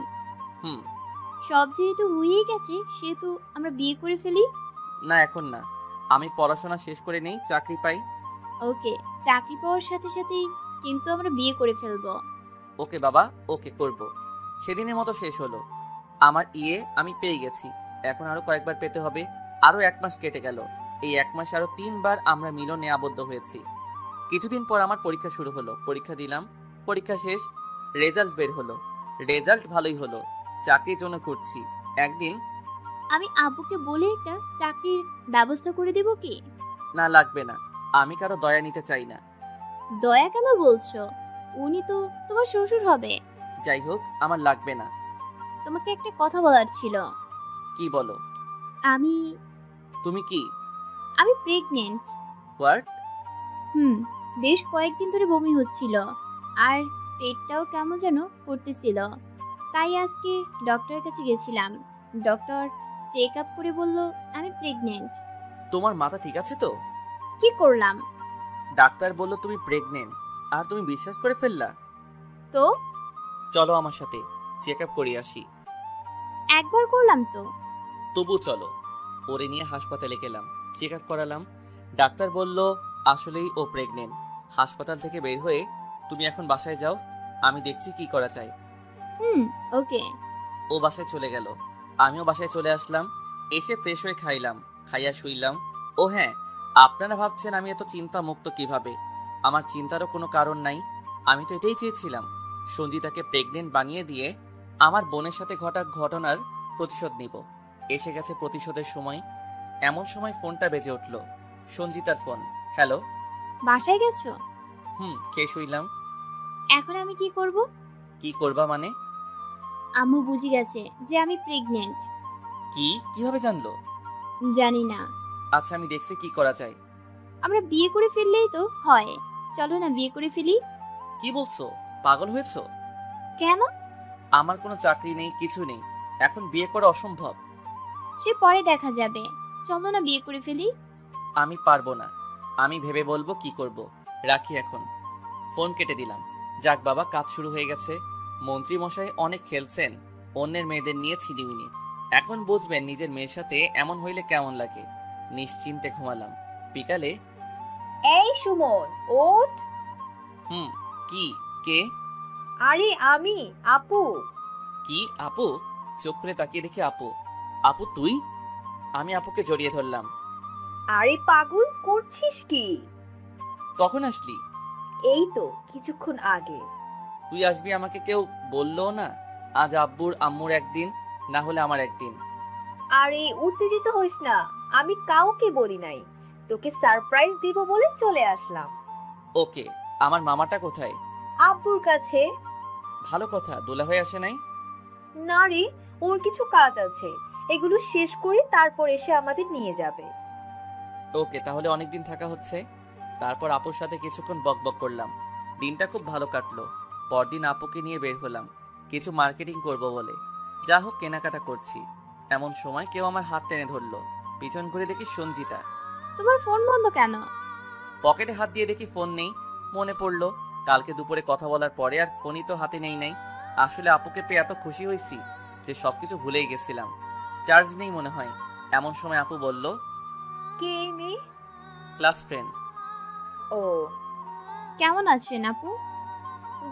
হুম। সব যেহেতু হয়েই গেছে সেহেতু আমরা বিয়ে করে ফেলি। না এখন না, আমি পড়াশোনা শেষ করে নেই, চাকরি পাই। ওকে, চাকরি পাওয়ার সাথে সাথেই কিন্তু আমরা বিয়ে করে ফেলবো। ওকে বাবা, ওকে করব। সেদিনের মতো শেষ হলো। আমার আমি পেয়ে গেছি। এখন আরো কয়েকবার পেতে হবে। আরো 1 মাস কেটে গেল। এই 1 মাসে আরো 3 বার আমরা মিলনে আবদ্ধ হয়েছি। কিছুদিন পর আমার পরীক্ষা শুরু হলো। পরীক্ষা দিলাম, পরীক্ষা শেষ, রেজাল্ট বের হলো। রেজাল্ট ভালোই হলো, চাকরির জন্য ঘুরছি। একদিন... আমি আব্বুকে বলে একটা চাকরির ব্যবস্থা করে দেব কি? না লাগবে না, আমি কারো দয়া নিতে চাই না। দয়া কেন বলছো? উনি তো তোমার শ্বশুর হবে। যাই হোক, আমার লাগবে না। তোমাকে একটা কথা বলার ছিল। কি বলো? আমি... তুমি কি? আমি প্রেগনেন্ট। হোয়াট? বেশ কয়েকদিন ধরে বমি হচ্ছিল আর পেটটাও কেমন যেন করতেছিল। তাই আজকে ডক্টরের কাছে গেছিলাম। ডক্টর চেক আপ করে বলল আমি প্রেগনেন্ট। তোমার মাথা ঠিক আছে তো? কি করলাম? ডাক্তার বলল তুমি প্রেগনেন্ট, আর তুমি বিশ্বাস করে ফেললা? তো চলো আমার সাথে, চেক আপ করিয়ে আসি। একবার করলাম তো। তবু চলো। ওরে নিয়ে হাসপাতালে গেলাম, চেক আপ করালাম। ডাক্তার বলল আসলেই ও প্রেগনেন্ট। হাসপাতাল থেকে বের হয়ে তুমি এখন বাসায় যাও, আমি দেখছি কি করা যায়। ওকে। ও বাসায় চলে গেল, আমিও বাসায় চলে আসলাম। এসে ফ্রেশ হয়ে খাইলাম, খাইয়া শুইলাম। ও হ্যাঁ, আপনারা ভাবছেন আমি এত চিন্তা মুক্ত কিভাবে? আমার চিন্তারও কোনো কারণ নাই। আমি তো এটাই চেয়েছিলাম, সঞ্জিতাকে প্রেগনেন্ট বানিয়ে দিয়ে আমার বোনের সাথে ঘটা ঘটনার প্রতিশোধ নিব। এসে গেছে প্রতিশোধের সময়। এমন সময় ফোনটা বেজে উঠল, সঞ্জিতার ফোন। হ্যালো। বাসায় গেছো? খেয়ে শুইলাম। এখন আমি কি করব? কি করবা মানে? আম্মু বুঝে গেছে যে আমি প্রেগনেন্ট। কিভাবে জানলো? জানি না। আচ্ছা, আমি দেখছি কি করা যায়। আমরা বিয়ে করে ফেললেই তো হয়। চলো না বিয়ে করে ফেলি। কি বলছো? পাগল হয়েছো? কেন? আমার কোনো চাকরি নেই, কিছু নেই, এখন বিয়ে করা অসম্ভব। সে পরে দেখা যাবে, চলো না বিয়ে করে ফেলি। আমি পারবো না, আমি ভেবে বলবো কি করব। রাখি এখন। ফোন কেটে দিলাম। যাক বাবা, কাজ শুরু হয়ে গেছে। মন্ত্রী মশাই অনেক খেলছেন অন্যের মেয়েদের নিয়ে ছিনিমিনি। এখন বুঝবেন নিজের মেয়ের সাথে এমন হইলে কেমন লাগে। নিশ্চিন্তে ঘুমালাম। বিকালে... এই সুমন, ওঠ। কি? কে? আরে আমি, আপু। কি আপু? চোখ করে তাকিয়ে দেখি আপু। আপু তুই? আমি আপুকে জড়িয়ে ধরলাম। আরে পাগল, করছিস কি? কখন আসলি? এই তো কিছুক্ষণ আগে। তুই আসবি আমাকে কেউ বললো না? আজ আব্বুর আম্মুর একদিন, না হলে আমার একদিন। আরে উত্তেজিত হইস না, আমি কাউকে বলি নাই, তোকে সারপ্রাইজ দিব বলে চলে আসলাম। ওকে, আমার মামাটা কোথায়? আব্বুর কাছে। ভালো কথা, দোলা হয়ে আসে নাই? না রে, ওর কিছু কাজ আছে, এগুলো শেষ করে তারপর এসে আমাদের নিয়ে যাবে। ওকে, তাহলে অনেকদিন থাকা হচ্ছে। তারপর আপুর সাথে কিছুক্ষণ বকবক করলাম। দিনটা খুব ভালো কাটলো। পরদিন আপুকে নিয়ে বের হলাম কিছু মার্কেটিং করব বলে। যা হোক, কেনাকাটা করছি। এমন সময় কেউ আমার হাত টেনে ধরলো। পিছন ঘুরে দেখি সঞ্জিতা। তোমার ফোন বন্ধ কেন? পকেটে হাত দিয়ে দেখি ফোন নেই। মনে পড়লো কালকে দুপুরে কথা বলার পরে আর ফোনই তো হাতে নেই। আসলে আপুকে পেয়ে এত খুশি হয়েছি যে সবকিছু ভুলেই গেছিলাম। চার্জ নেই মনে হয়। এমন সময় আপু বলল, কে মেয়ে? Class friend. ও, কেমন আছেন আপু?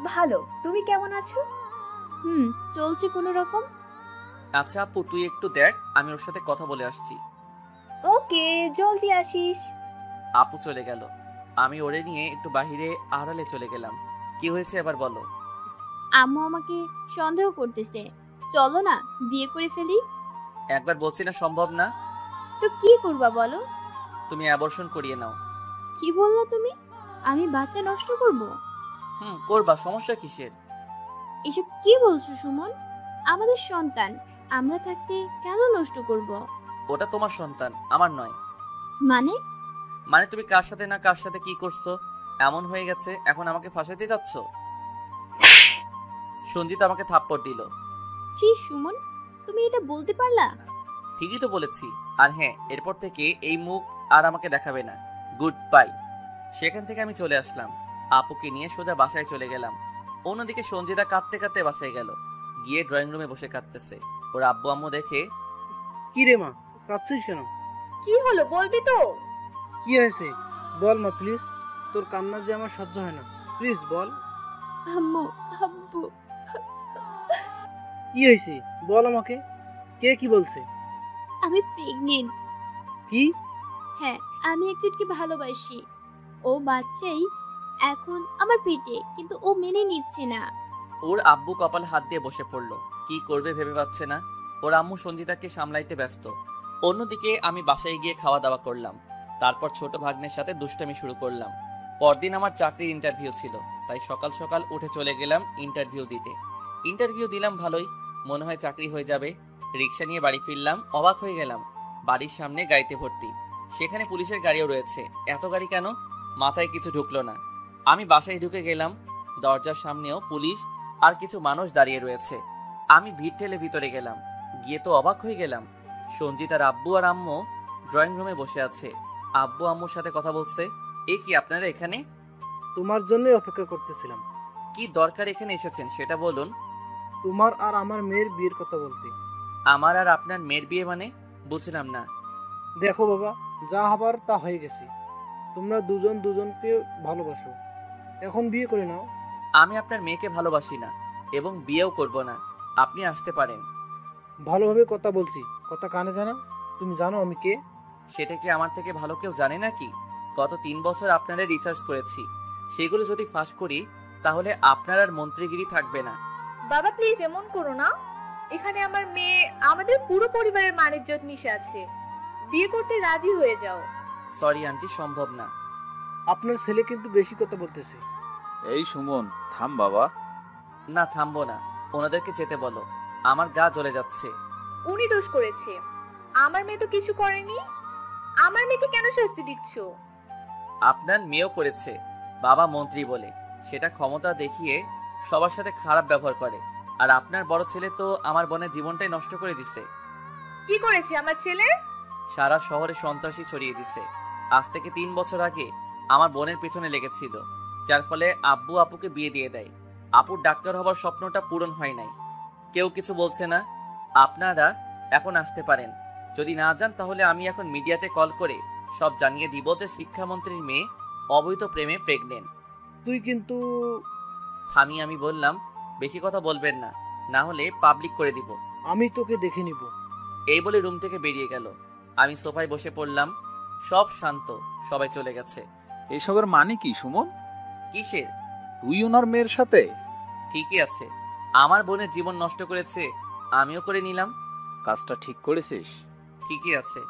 ভালো, তুমি কেমন আছো? চলছে কোনো রকম। আচ্ছা আপু, তুই একটু দেখ, আমি ওর সাথে কথা বলে আসছি। ওকে, জলদি আসিস। আপু চলে গেল। আমি ওরে নিয়ে একটু বাহিরে আড়ালে চলে গেলাম। কি হয়েছে এবার বলো। আম্মু আমাকে সন্দেহ করতেছে। চলো না বিয়ে করে ফেলি। একবার বলছি না সম্ভব না। তো কি করবা বলো? তুমি অ্যাবর্শন করিয়ে নাও। কি বললা তুমি? আমি বাচ্চা নষ্ট করব? করবা, সমস্যা কিসের? এসব কি বলছো সুমন? আমাদের সন্তান, আমরা থাকতে কেন নষ্ট করব? ওটা তোমার সন্তান, আমার নয়। মানে? মানে তুমি কার সাথে না কার সাথে কি করছো এমন হয়ে গেছে, এখন আমাকে ফাঁসাইতে যাচ্ছ। সঞ্জিত আমাকে থাপ্পড় দিল। ছি সুমন, তুমি এটা বলতে পারলা? ঠিকই তো বলেছি। আর হ্যাঁ, এরপর থেকে এই মুখ আর আমাকে দেখাবে না। Good bye. সেখান থেকে আমি চলে আসলাম। আপুকে নিয়ে সোজা বাসায় চলে গেলাম। অন্যদিকে সঞ্জিতা কাঁদতে কাঁদতে বাসায় গেল। গিয়ে ড্রয়িং রুমে বসে কাঁদতেছে। ওর আব্বু আম্মু দেখে, কি রে মা, কাঁদছিস কেন? কি হলো বলবি তো? কি হয়েছে বল মা প্লিজ, তোর কান্না যে আমার সহ্য হয় না, প্লিজ বল। আম্মু, আব্বু। কি হয়েছে বল আমাকে, কে কি বলছে? আমি প্রেগনেন্ট। কি? হ্যাঁ, আমি একজনকে ভালোবাসি। ও বাচ্চাই এখন আমার পেটে, কিন্তু ও মেনে নিচ্ছে না। ওর আব্বু কপাল হাত দিয়ে বসে পড়লো। কি করবে ভেবে পাচ্ছে না। ওর আম্মু সঞ্জিতাকে সামলাইতে ব্যস্ত। অন্যদিকে আমি বাসায় গিয়ে খাওয়া দাওয়া করলাম। তারপর ছোট ভাগ্নের সাথে দুষ্টামি শুরু করলাম। পরদিন আমার চাকরির ইন্টারভিউ ছিল, তাই সকাল সকাল উঠে চলে গেলাম ইন্টারভিউ দিতে। ইন্টারভিউ দিলাম ভালোই, মনে হয় চাকরি হয়ে যাবে। রিক্সা নিয়ে বাড়ি ফিরলাম, অবাক হয়ে গেলাম। বাড়ির সামনে গাড়িতে ভর্তি, সেখানে পুলিশের গাড়িও রয়েছে। এত গাড়ি কেন? মাথায় কিছু ঢুকলো না। আমি বাসায় ঢুকে গেলাম। দরজার সামনেও পুলিশ আর কিছু মানুষ দাঁড়িয়ে রয়েছে। আমি ভিড় ঠেলে ভিতরে গেলাম। গিয়ে তো অবাক হয়ে গেলাম। সঞ্জিতার আব্বু আর আম্মু ড্রয়িং রুমে বসে আছে। আব্বু আম্মুর সাথে কথা বলছে। এ কি, আপনারা এখানে? তোমার জন্যই অপেক্ষা করতেছিলাম। কি দরকার এখানে এসেছেন সেটা বলুন। তোমার আর আমার মেয়ের বিয়ের কথা বলতে। আমার আর আপনার মেয়ের বিয়ে মানে? বুঝলাম না। দেখো বাবা, যা হবার তা হয়ে গেছে। তোমরা দুজন দুজনকে ভালোবাসো, এখন বিয়ে করে নাও। আমি আপনার মেয়েকে ভালোবাসি না এবং বিয়েও করব না। আপনি আসতে পারেন। ভালোভাবে কথা বলছি, কথা কানে জানা। তুমি জানো আমি কে? সেটা কি আমার থেকে ভালো কেউ জানে নাকি? গত 3 বছর আপনারা রিসার্চ করেছি, সেগুলো যদি ফাঁস করি তাহলে আপনার আর মন্ত্রীগিরি থাকবে না। বাবা প্লিজ এমন করো না। এখানে আমার মেয়ে, আমাদের পুরো পরিবারের মান ইজ্জত মিশে আছে। বিয়ে করতে রাজি হয়ে যাও। সরি আন্টি, সম্ভব না। আপনার ছেলে কিন্তু বেশি কথা বলতেছে। এই সুমন, থাম বাবা। না, থামবো না। ওনাদেরকে যেতে বলো, আমার গা জ্বলে যাচ্ছে। উনি দোষ করেছে, আমার মেয়ে তো কিছু করেনি। আমার মেয়েকে কেন শাস্তি দিচ্ছ? আপনার মেয়েও করেছে, বাবা মন্ত্রী বলে। সেটা ক্ষমতা দেখিয়ে সবার সাথে খারাপ ব্যবহার করে। আর আপনার বড় ছেলে তো আমার বোনের জীবনটাই নষ্ট করে দিছে। কি করেছে আমার ছেলে? সারা শহরে সন্ত্রাসী ছড়িয়ে দিছে। আজ থেকে 3 বছর আগে আমার বোনের পেছনে লেগেছিল, যার ফলে আব্বু আপুকে বিয়ে দিয়ে দেয়। আপুর ডাক্তার হবার স্বপ্নটা পূরণ হয় নাই। কেউ কিছু বলছে না। আপনারা এখন আসতে পারেন। যদি না যান তাহলে আমি এখন মিডিয়াতে কল করে সব জানিয়ে দিব যে শিক্ষামন্ত্রীর মেয়ে অবৈধ প্রেমে প্রেগনেন্ট। তুই কিন্তু। আমি বললাম, বেশি কথা বলবেন না, না হলে পাবলিক করে দিব। আমি তোকে দেখে নিব। এই বলে রুম থেকে বেরিয়ে গেল। আমি সোফায় বসে পড়লাম। সব শান্ত, সবাই চলে গেছে। এসবের মানে কি সুমন? কিসের? তুই ওনার মেয়ের সাথে? ঠিকই আছে, আমার বোনের জীবন নষ্ট করেছে, আমিও করে নিলাম। কাজটা ঠিক করেছিস? ঠিকই আছে,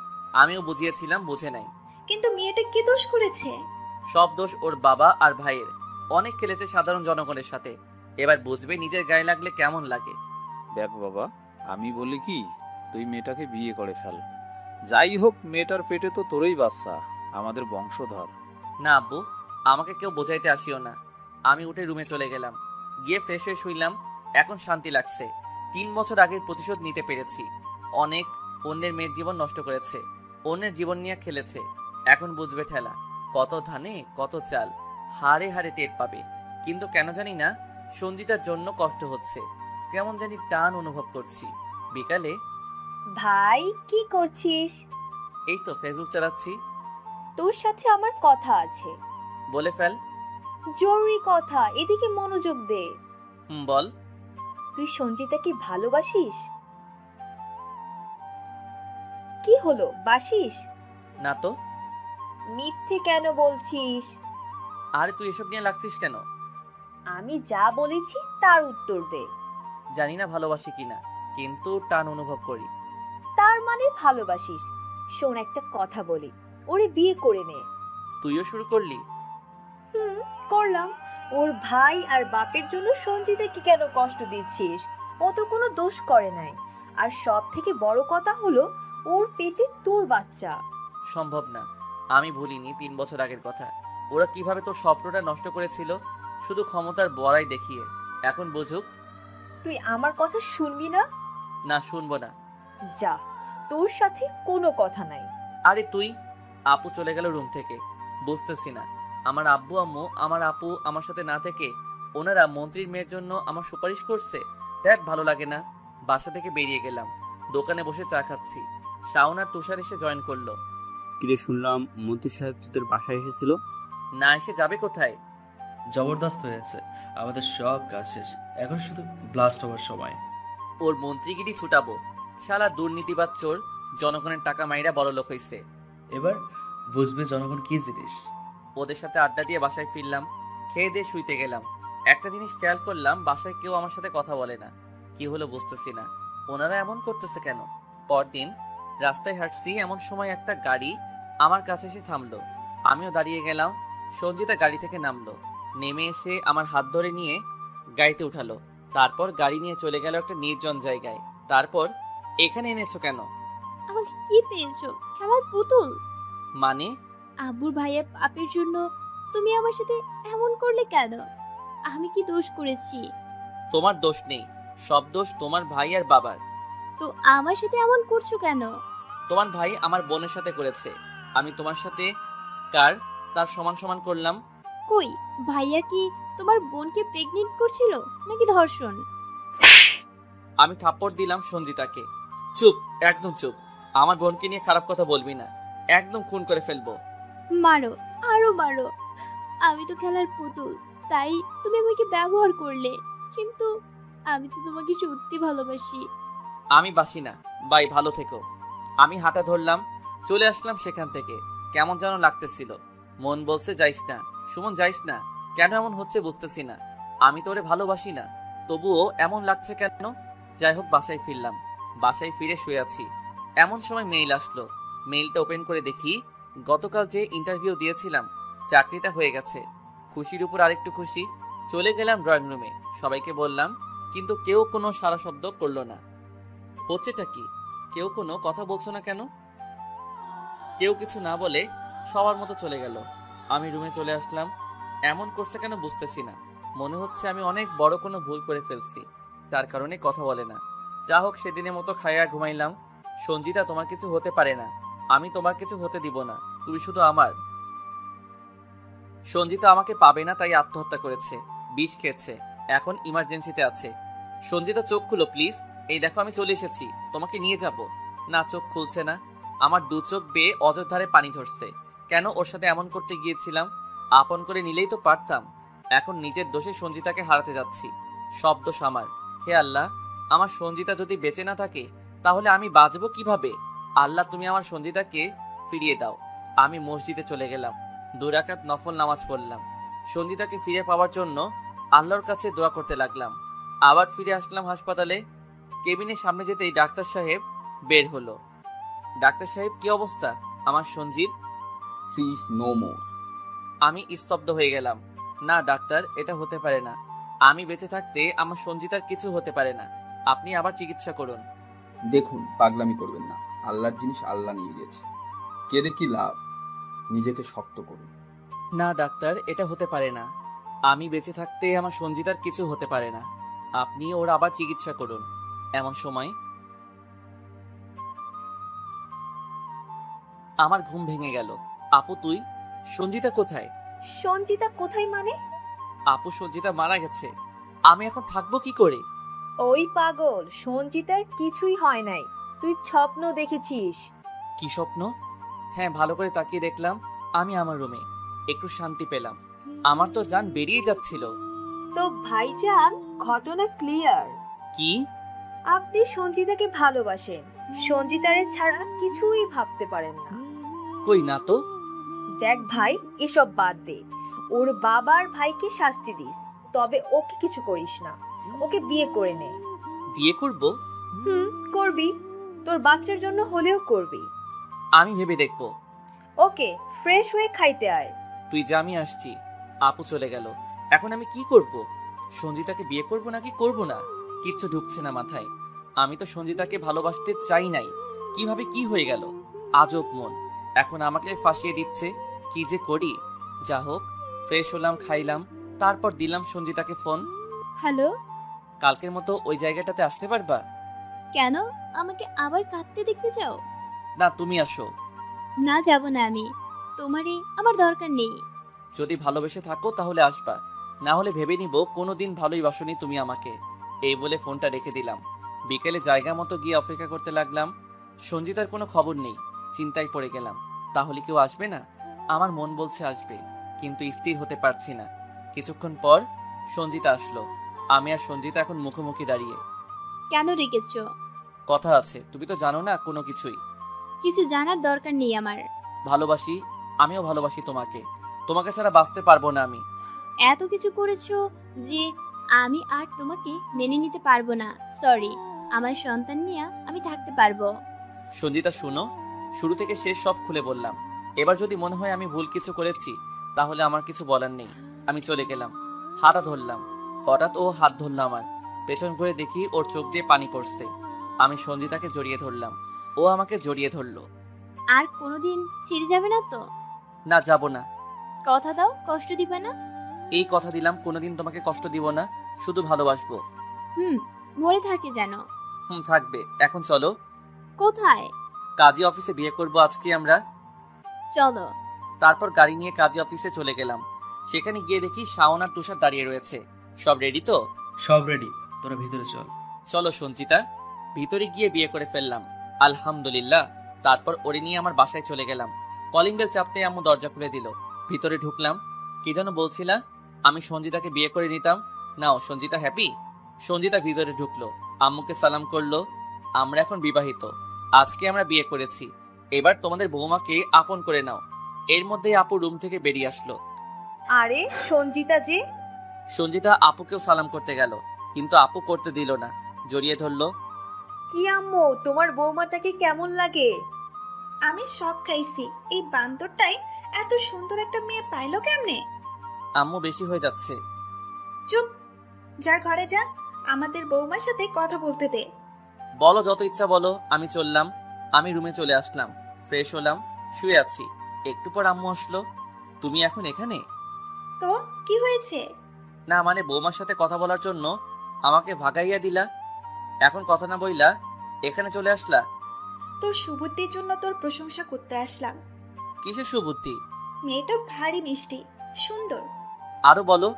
আমিও বুঝিয়েছিলাম, বুঝে নাই। কিন্তু মেয়েটা কি দোষ করেছে? সব দোষ ওর বাবা আর ভাইয়ের। অনেক খেলেছে সাধারণ জনগণের সাথে। এবার বুঝবে নিজের গায়ে লাগলে কেমন লাগে। দেখ বাবা, আমি বলি কি, তুই মেয়েটাকে বিয়ে করে ফেল। যাই হোক, মেয়েটার পেটে তো তোরই বাচ্চা, আমাদের বংশধর। না আব্বু, আমাকে কেউ বোঝাইতে আসিও না। আমি উঠে রুমে চলে গেলাম। গিয়ে ফ্রেশ হয়ে শুইলাম। এখন শান্তি লাগছে। 3 বছর আগের প্রতিশোধ নিতে পেরেছি। অনেক অন্যের মেয়ের জীবন নষ্ট করেছে, অন্যের জীবন নিয়ে খেলেছে। এখন বুঝবে ঠেলা। কত ধানে কত চাল, হারে হারে টের পাবে। কিন্তু কেন জানি না, সঞ্জিতার জন্য কষ্ট হচ্ছে। কেমন জানি টান অনুভব করছি। বিকালে, ভাই কি করছিস? এই তো ফেসবুক চালাচ্ছি। তোর সাথে আমার কথা আছে। বলে ফেল। জরুরি কথা, এদিকে মনোযোগ দে। বল। তুই সঞ্জিতাকে ভালোবাসিস? কি হলো, বাসিস? না তো। মিথ্যে কেন বলছিস? আরে তুই এসব নিয়ে লাগছিস কেন? আমি যা বলেছি তার উত্তর দে। জানি না ভালোবাসি কিনা, কিন্তু টান অনুভব করি। তার মানে ভালোবাসিস? শোন, একটা কথা বলি, ওরে বিয়ে করে নে। তুইও শুরু করলি? করলাম। ওর ভাই আর বাপের জন্য সঞ্জিতাকে কেন কষ্ট দিচ্ছিস? ও তো কোনো দোষ করে নাই। আর সব থেকে বড় কথা হলো ওর পেটে তোর বাচ্চা। সম্ভব না, আমি ভুলিনি 3 বছর আগের কথা। ওরা কিভাবে তোর স্বপ্নটা নষ্ট করেছিল, শুধু ক্ষমতার বড়াই দেখিয়ে। এখন বুঝুক। তুই আমার কথা শুনবি না? না, শুনবো না। যা, তোর সাথে কোনো কথা নাই। আরে তুই। আপু চলে গেল রুম থেকে। বুঝতেছি না, আমার আব্বু আম্মু আমার আপু আমার সাথে না থেকে ওনারা মন্ত্রীর মেয়ের জন্য আমার সুপারিশ করছে। দেখ, ভালো লাগে না। বাসা থেকে বেরিয়ে গেলাম। দোকানে বসে চা খাচ্ছি। শাওন আর তুষার এসে জয়েন করলো। কিরে, শুনলাম মন্ত্রী সাহেব তোদের বাসায় এসেছিল? না এসে যাবে কোথায়? জবরদস্ত হয়েছে, আমাদের সব কাজ শেষ, এখন শুধু ব্লাস্ট হওয়ার সময়। ওর মন্ত্রীগিরি ছুটাবো। শালা দুর্নীতিবাদ চোর, জনগণের টাকা মাইরা বড়লোক হইছে। এবার বুঝবে জনগণ কি জিনিস। ওদের সাথে আড্ডা দিয়ে বাসায় ফিরলাম। খেয়ে দিয়ে শুইতে গেলাম। একটা জিনিস খেয়াল করলাম, বাসায় কেউ আমার সাথে কথা বলে না। কি হলো বুঝতেছি না, ওনারা এমন করতেছে কেন? পরদিন রাস্তায় হাঁটছি, এমন সময় একটা গাড়ি আমার কাছে এসে থামলো। আমিও দাঁড়িয়ে গেলাম। সঞ্জিতা গাড়ি থেকে নামলো। নেমে এসে আমার হাত ধরে নিয়ে গাড়িতে উঠালো। তারপর গাড়ি নিয়ে চলে গেল একটা নির্জন জায়গায়। তারপর, এখানে এনেছো কেন? আমাকে কি পেয়েছো? খেলার পুতুল? মানে? আব্বুর ভাইয়ের পাপের জন্য তুমি আমার সাথে এমন করলে কেন? আমি কি দোষ করেছি? তোমার দোষ নেই, সব দোষ তোমার ভাই আর বাবার। তো আমার সাথে এমন করছো কেন? তোমার ভাই আমার বোনের সাথে করেছে, আমি তোমার সাথে তার সমান সমান করলাম। কই, ভাইয়া কি তোমার বোনকে প্রেগনেন্ট করছিল নাকি ধর্ষণ? আমি থাপ্পড় দিলাম সঞ্জিতাকে। চুপ, একদম চুপ। আমার বোনকে নিয়ে খারাপ কথা বলবি না, একদম খুন করে ফেলবো। মারো, আরো মারো। আমি তো খেলার পুতুল, তাই তুমি আমাকে ব্যবহার করলে, কিন্তু আমি তো তোমাকে সত্যি ভালোবাসি। আমি বাসি না, বাই, ভালো থেকো। আমি হাঁটা ধরলাম, চলে আসলাম সেখান থেকে। কেমন যেন লাগতেছিল। মন বলছে যাইস না সুমন, যাইস না। কেন এমন হচ্ছে বুঝতেছি না। আমি তোরে ভালোবাসি না, তবুও এমন লাগছে কেন? যাই হোক, বাসায় ফিরলাম। বাসায় ফিরে শুয়ে আছি, এমন সময় মেইল আসলো। মেইলটা ওপেন করে দেখি, গতকাল যে ইন্টারভিউ দিয়েছিলাম চাকরিটা হয়ে গেছে। খুশির উপর আরেকটু খুশি। চলে গেলাম ড্রয়িং রুমে, সবাইকে বললাম, কিন্তু কেউ কোনো সারা শব্দ করলো না। হচ্ছেটা কি? কেউ কোনো কথা বলছো না কেন? কেউ কিছু না বলে সবার মতো চলে গেল। আমি রুমে চলে আসলাম। এমন করছে কেন বুঝতেছি না। মনে হচ্ছে আমি অনেক বড় কোনো ভুল করে ফেলছি, যার কারণে কথা বলে না। যা হোক, সেদিনের মতো খাইয়া ঘুমাইলাম। সঞ্জিতা, তোমার কিছু হতে পারে না, আমি তোমার কিছু হতে দিব না, তুমি শুধু আমার। সঞ্জিতা আমাকে পাবে না, তাই আত্মহত্যা করেছে, বিষ খেয়েছে, এখন ইমার্জেন্সিতে আছে। সঞ্জিতা, চোখ খুলো প্লিজ। এই দেখো, আমি চলে এসেছি, তোমাকে নিয়ে যাব। না, চোখ খুলছে না। আমার 2 চোখ বেয়ে অযোধ্যারে পানি ধরছে। কেন ওর সাথে এমন করতে গিয়েছিলাম? আপন করে নিলেই তো পারতাম। এখন নিজের দোষে সঞ্জিতাকে হারাতে যাচ্ছি। সব দোষ আমার। হে আল্লাহ, আমার সঞ্জিতা যদি বেঁচে না থাকে তাহলে আমি বাঁচবো কিভাবে? আল্লাহ, তুমি আমার সঞ্জিতাকে ফিরিয়ে দাও। আমি মসজিদে চলে গেলাম। 2 রাকাত নফল নামাজ পড়লাম। সঞ্জিতাকে ফিরে পাওয়ার জন্য আল্লাহর কাছে দোয়া করতে লাগলাম। আবার ফিরে আসলাম হাসপাতালে। কেবিনের সামনে যেতেই ডাক্তার সাহেব বের হলো। ডাক্তার সাহেব, কি অবস্থা আমার সঞ্জির? ফিস নো মোর। আমি স্তব্ধ হয়ে গেলাম। না ডাক্তার, এটা হতে পারে না। আমি বেঁচে থাকতে আমার সঞ্জিতার কিছু হতে পারে না। আপনি আবার চিকিৎসা করুন। দেখুন, পাগলামি করবেন না, আল্লাহর জিনিস আল্লাহ নিয়ে গেছে, কেঁদে কি লাভ? নিজেকে শক্ত করুন। না ডাক্তার, এটা হতে পারে না। আমি বেঁচে থাকতে আমার সঞ্জিতার কিছু হতে পারে না। আপনি ওর আবার চিকিৎসা করুন। এমন সময় আমার ঘুম ভেঙে গেল। আপু তুই? সঞ্জিতা কোথায়? সঞ্জিতা কোথায় মানে? আপু, সঞ্জিতা মারা গেছে। আমি এখন থাকবো কি করে? ওই পাগল, সঞ্জিতার কিছুই হয় নাই, তুই স্বপ্ন দেখেছিস। কি স্বপ্ন? হ্যাঁ, ভালো করে তাকিয়ে দেখলাম আমি আমার রুমে। একটু শান্তি পেলাম। আমার তো জান বেরিয়ে যাচ্ছিল। তো ভাইজান, ঘটনা ক্লিয়ার। কি? আপনি সঞ্জিতাকে ভালোবাসেন, সঞ্জিতারে ছাড়া কিছুই ভাবতে পারেন না। কই না তো। দেখ ভাই, এসব বাদ দে, ওর বাবার ভাইকে শাস্তি দিস। তবে ওকে কিছু করিস না, ওকে বিয়ে করে নে। বিয়ে করব? করবি, তোর বাচ্চার জন্য হলেও করবি। আমি ভেবে দেখব। ওকে, ফ্রেশ হয়ে খাইতে আয়। তুই যা, আমি আসছি। আপু চলে গেল। এখন আমি কি করব? সঞ্জিতাকে বিয়ে করব নাকি করব না, কিচ্ছু ঢুকছে না মাথায়। আমি তো সঞ্জিতাকে ভালোবাসতে চাই নাই, কিভাবে কি হয়ে গেল? আজব মন, এখন আমাকে ফাঁসিয়ে দিচ্ছে। কি যে করি। যা হোক, ফ্রেশ হলাম, খাইলাম, তারপর দিলাম সঞ্জিতাকে ফোন। হ্যালো। কালকের মতো ওই জায়গাটাতে আসতে পারবা? কেন, আমাকে আবার কাঁদতে দেখতে চাও? না, তুমি আসো। না, যাব না আমি, তোমারই আমার দরকার নেই। যদি ভালোবেসে থাকো তাহলে আসবা, না হলে ভেবে নিব কোনোদিন ভালোই বাসনি তুমি আমাকে। এই বলে ফোনটা রেখে দিলাম। বিকেলে জায়গা মতো গিয়ে অপেক্ষা করতে লাগলাম। সঞ্জিতার কোনো খবর নেই। চিন্তায় পড়ে গেলাম, তাহলে কেউ আসবে না? আমার মন বলছে আসবে, কিন্তু স্থির হতে পারছি না। কিছুক্ষণ পর সঞ্জিতা আসলো। আমি আর সঞ্জিতা এখন মুখোমুখি দাঁড়িয়ে। কেন রেখেছ? কথা আছে, তুমি তো জানো না কোনো কিছুই। কিছু জানার দরকার নেই আমার। ভালোবাসি, আমিও ভালোবাসি তোমাকে। তোমাকে ছাড়া বাঁচতে পারবো না আমি। এত কিছু করেছো যে আমি আর তোমাকে মেনে নিতে পারবো না। সরি, আমার সন্তান নিয়ে আমি থাকতে পারবো। সঞ্জিতা শুনো, শুরু থেকে শেষ সব খুলে বললাম। এবার যদি মনে হয় আমি ভুল কিছু করেছি, তাহলে আমার কিছু বলার নেই। আমি চলে গেলাম, হাতটা ধরলাম। হঠাৎ ও হাত ধরলো আমার। পেছন ঘুরে দেখি ওর চোখ দিয়ে পানি পড়ছে। আমি সঞ্জিতাকে জড়িয়ে ধরলাম, ও আমাকে জড়িয়ে ধরলো। আর কোনোদিন ছেড়ে যাবে না তো? না, যাব না। কথা দাও, কষ্ট দিবে না? এই কথা দিলাম, কোনোদিন তোমাকে কষ্ট দিব না, শুধু ভালোবাসবো। মরে থাকে যেন। থাকবে। এখন চলো। কোথায়? কাজী অফিসে বিয়ে করব আজকে আমরা। চলো। তারপর গাড়ি নিয়ে কাজী অফিসে চলে গেলাম। সেখানে গিয়ে দেখি শাওন আর তুষার দাঁড়িয়ে রয়েছে। সব রেডি তো? সব রেডি, তোরা ভিতরে চল। চলো সঞ্চিতা। ভিতরে গিয়ে বিয়ে করে ফেললাম, আলহামদুলিল্লাহ। তারপর ওরে নিয়ে আমার বাসায় চলে গেলাম। কলিং বেল চাপতে আম্মু দরজা খুলে দিল। ভিতরে ঢুকলাম। কি যেন বলছিলা? আমি সঞ্জিতাকে বিয়ে করে নিতাম। নাও, সঞ্জিতা হ্যাপি? সঞ্জিতা ভিতরে ঢুকলো, আম্মুকে সালাম করলো। আমরা এখন বিবাহিত, আজকে আমরা বিয়ে করেছি। এবার তোমাদের বৌমাকে আপন করে নাও। এর মধ্যেই আপু রুম থেকে বেরিয়ে আসলো। আরে সঞ্জিতা যে। সঞ্জিতা আপুকেও সালাম করতে গেল, কিন্তু আপু করতে দিল না, জড়িয়ে ধরলো। কি আম্মু, তোমার বৌমাটাকে কেমন লাগে? আমি সব খাইছি, এই বান্দরটাই এত সুন্দর একটা মেয়ে পাইলো কেমনে? আম্মু বেশি হয়ে যাচ্ছে। চুপ, যা ঘরে যা, আমাদের বৌমার সাথে কথা বলতে দে। বলো, যত ইচ্ছা বলো। আমি চললাম। আমি রুমে চলে আসলাম, ফ্রেশ হলাম, শুয়ে আছি। একটু পর আম্মু আসলো। তুমি এখন এখানে? তো কি হয়েছে? না মানে, বৌমার সাথে কথা বলার জন্য আমাকে ভাগাইয়া দিলা, এখন কথা না বইলা এখানে চলে আসলা। তোর সুবুদ্ধির জন্য তোর প্রশংসা করতে আসলাম। কিসের সুবুদ্ধি? মেয়েটা ভারী মিষ্টি, সুন্দর। আরো বলো।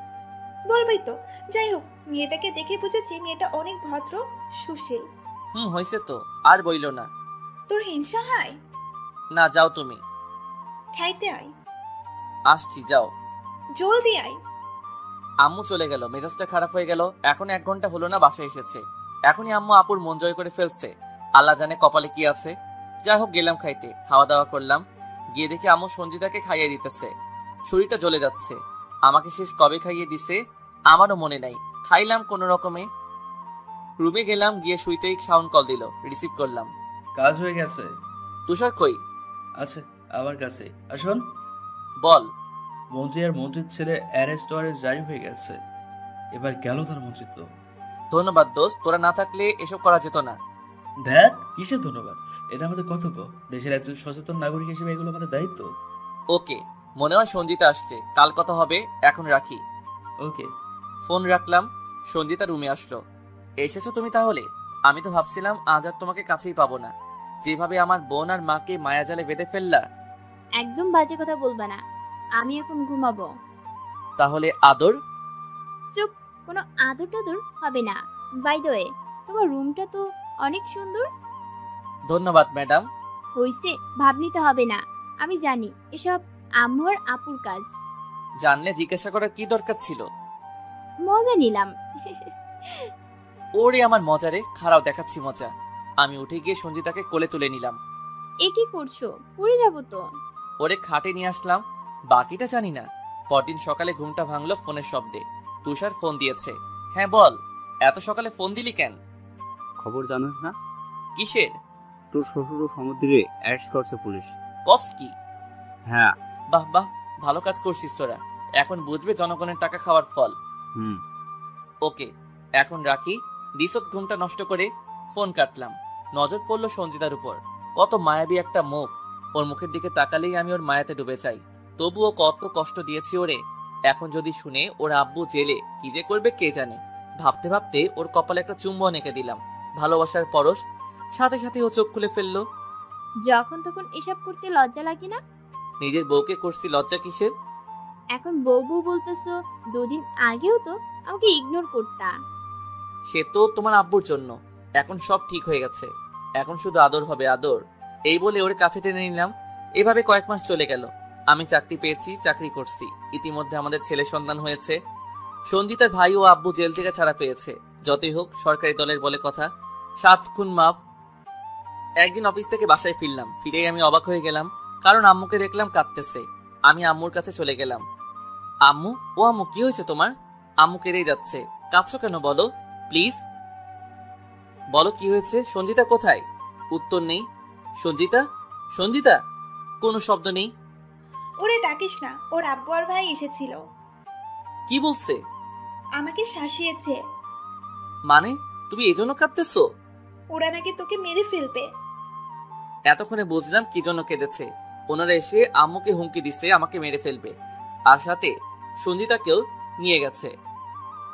বলবই তো, যাই হোক, মেয়েটাকে দেখে বুঝেছি মেয়েটা অনেক ভদ্র, সুশীল। হয়েছে তো, আর বইলো না। তোর হিংসা হয়? না, যাও তুমি। খাইতে আয়। আসছি, যাও জলদি আয়। আম্মু চলে গেল, মেজাজটা খারাপ হয়ে গেল। এখন 1 ঘন্টা হলো না বাসায় এসেছে, এখনই আম্মু আপুর মন জয় করে ফেলছে। আল্লাহ জানে কপালে কি আছে। যাই হোক, গেলাম খাইতে, খাওয়া দাওয়া করলাম। গিয়ে দেখি আম্মু সঞ্জিতাকে খাইয়ে দিতেছে। শরীরটা জ্বলে যাচ্ছে। আমাকে শেষ কবে খাইয়ে দিছে আমারও মনে নাই। খাইলাম কোনো রকমে। রুমে গেলাম, গিয়ে শুইতেই শাওন কল দিল, রিসিভ করলাম। কাজ হয়ে গেছে। তুষার কই? আছে আমার কাছে। আসুন। বল। মন্ত্রী আর মন্ত্রীর ছেলে অ্যারেস্ট ওয়ারেস্ট জারি হয়ে গেছে, এবার গেল তার মন্ত্রিত্ব। ধন্যবাদ দোস্ত, তোরা না থাকলে এসব করা যেত না। ধ্যাত, কিসের ধন্যবাদ? এটা আমাদের কর্তব্য। দেশের একজন সচেতন নাগরিক হিসেবে এগুলো আমাদের দায়িত্ব। ওকে, মনে হয় সঞ্জিতা আসছে, কাল কথা হবে, এখন রাখি। ওকে। ফোন রাখলাম। সঞ্জিতা রুমে আসলো। এসেছো তুমি তাহলে? আমি তো ভাবছিলাম আজ আর তোমাকে কাছেই পাবো না, যেভাবে আমার বোন আর মাকে মায়াজালে বেঁধে ফেললা। একদম বাজে কথা বলবা না, আমি এখন ঘুমাবো। তাহলে আদর? চুপ, কোনো আদর টাদর হবে না। বাই দ্য ওয়ে, তোমার রুমটা তো অনেক সুন্দর। ধন্যবাদ ম্যাডাম। হইছে, ভাব নিতে হবে না, আমি জানি এসব আম্মু আর আপুর কাজ। জানলে জিজ্ঞাসা করার কি দরকার ছিল? মজা নিলাম। ওরে আমার মজারে, খারাপ দেখাচ্ছি মজা। আমি উঠে গিয়ে সঞ্জিতাকে কোলে তুলে নিলাম। এ কি করছো? পড়ে যাবো তো। ওরে খাটে নিয়ে আসলাম, বাকিটা জানি না। পরদিন সকালে ঘুমটা ভাঙলো ফোনের শব্দে। তুষার ফোন দিয়েছে। হ্যাঁ বল, এত সকালে ফোন দিলি কেন? খবর জানোস না? কিসের? তোর শ্বশুর সমুদ্রে অ্যারেস্ট করছে পুলিশ। কস কি? হ্যাঁ। বাহ বাহ, ভালো কাজ করছিস তোরা। এখন বুঝবে জনগণের টাকা খাওয়ার ফল। ওকে, এখন রাখি। দিশত ঘুমটা নষ্ট করে ফোন কাটলাম। নজর পড়লো সঞ্জিতার উপর। কত মায়াবী একটা মুখ। ওর মুখের দিকে তাকালেই আমি ওর মায়াতে ডুবে যাই। তবুও কত কষ্ট দিয়েছি ওরে। এখন যদি শুনে ওর আব্বু জেলে কি যে করবে কে জানে। ভাবতে ভাবতে ওর কপালে একটা চুম্বন এঁকে দিলাম, ভালোবাসার পরশ। সাথে সাথে ও চোখ খুলে ফেললো। যখন তখন এসব করতে লজ্জা লাগে না? নিজের বউকে করছি, লজ্জা কিসের? এখন বউ বউ বলতেছো, দুদিন আগেও তো আমাকে ইগনোর করতা। সে তো তোমার আব্বুর জন্য। এখন সব ঠিক হয়ে গেছে। এখন শুধু আদর হবে, আদর। এই বলে ওর কাছে টেনে নিলাম। এভাবে কয়েক মাস চলে গেল। আমি চাকরি পেয়েছি, চাকরি করছি। ইতিমধ্যে আমাদের ছেলে সন্তান হয়েছে। সঞ্জিতার ভাই ও আব্বু জেল থেকে ছাড়া পেয়েছে। যতই হোক সরকারি দলের বলে কথা, 7 খুন মাপ। একদিন অফিস থেকে বাসায় ফিরলাম। ফিরেই আমি অবাক হয়ে গেলাম, কারণ আম্মুকে দেখলাম কাঁদতেছে। আমি আম্মুর কাছে চলে গেলাম। আম্মু, ও আম্মু, কি হয়েছে তোমার? আম্মু কেঁদেই যাচ্ছে। কাঁদছো কেন বলো প্লিজ, বলো কি হয়েছে? সঞ্জিতা কোথায়? উত্তর নেই। সঞ্জিতা, সঞ্জিতা, কোনো শব্দ নেই। ওরে ডাকিস না, ওর আব্বু আর ভাই এসেছিল। কি বলছে? আমাকে শাসিয়েছে। মানে তুমি এজন্য কাঁদতেছো? ওরা নাকি তোকে মেরে ফেলবে। এতক্ষণে বুঝলাম কি জন্য কেঁদেছে। ওনারা এসে আম্মুকে হুমকি দিছে আমাকে মেরে ফেলবে, আর সাথে সঞ্জিতাকেও নিয়ে গেছে।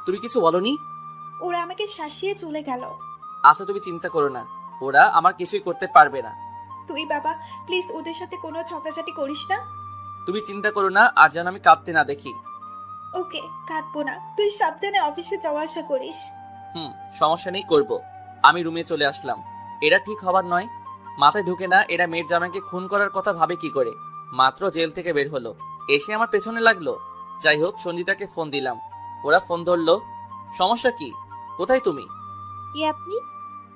তুমি কিছু বলনি? ওরা আমাকে শাসিয়ে চলে গেল। আচ্ছা তুমি চিন্তা করো না, ওরা আমার কিছুই করতে পারবে না। তুই বাবা প্লিজ ওদের সাথে কোনো ঝগড়াঝাটি করিস না। তুমি চিন্তা করো না, আর যেন আমি কাঁদতে না দেখি। ওকে, কাঁদবো না। তুই সাবধানে অফিসে যাওয়া আসা করিস। সমস্যা নেই, করব। আমি রুমে চলে আসলাম। এরা ঠিক হবার নয়। মাথায় ঢুকে না এরা মেয়ের জামাইকে খুন করার কথা ভাবে কি করে। মাত্র জেল থেকে বের হলো, এসে আমার পেছনে লাগলো। যাই হোক, সঞ্জিতাকে ফোন দিলাম। ওরা ফোন ধরলো। সমস্যা কি? কোথায় তুমি? কে আপনি?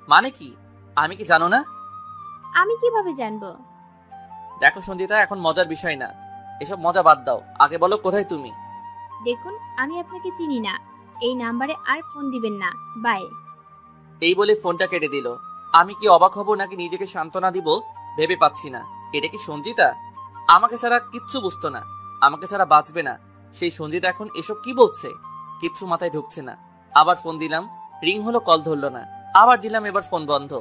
মানে কি? আমি কি জানো না? আমি কিভাবে জানবো? দেখো সঞ্জিতা, এখন মজার বিষয় না, এসব মজা বাদ দাও। আগে বলো কোথায় তুমি? দেখুন, আমি আপনাকে চিনি না। এই নাম্বারে আর ফোন দিবেন না। বাই। এই বলে ফোনটা কেটে দিল। আমি কি অবাক হব নাকি নিজেকে সান্ত্বনা দিব ভেবে পাচ্ছি না। এটা কি সঞ্জিতা? আমাকে ছাড়া কিচ্ছু বুঝতো না, আমাকে ছাড়া বাঁচবে না। সেই সঞ্জিতা এখন এসব কি বলছে? কিচ্ছু মাথায় ঢুকছে না। আবার ফোন দিলাম, রিং হলো, কল ধরলো না। আবার দিলাম, এবার ফোন বন্ধ।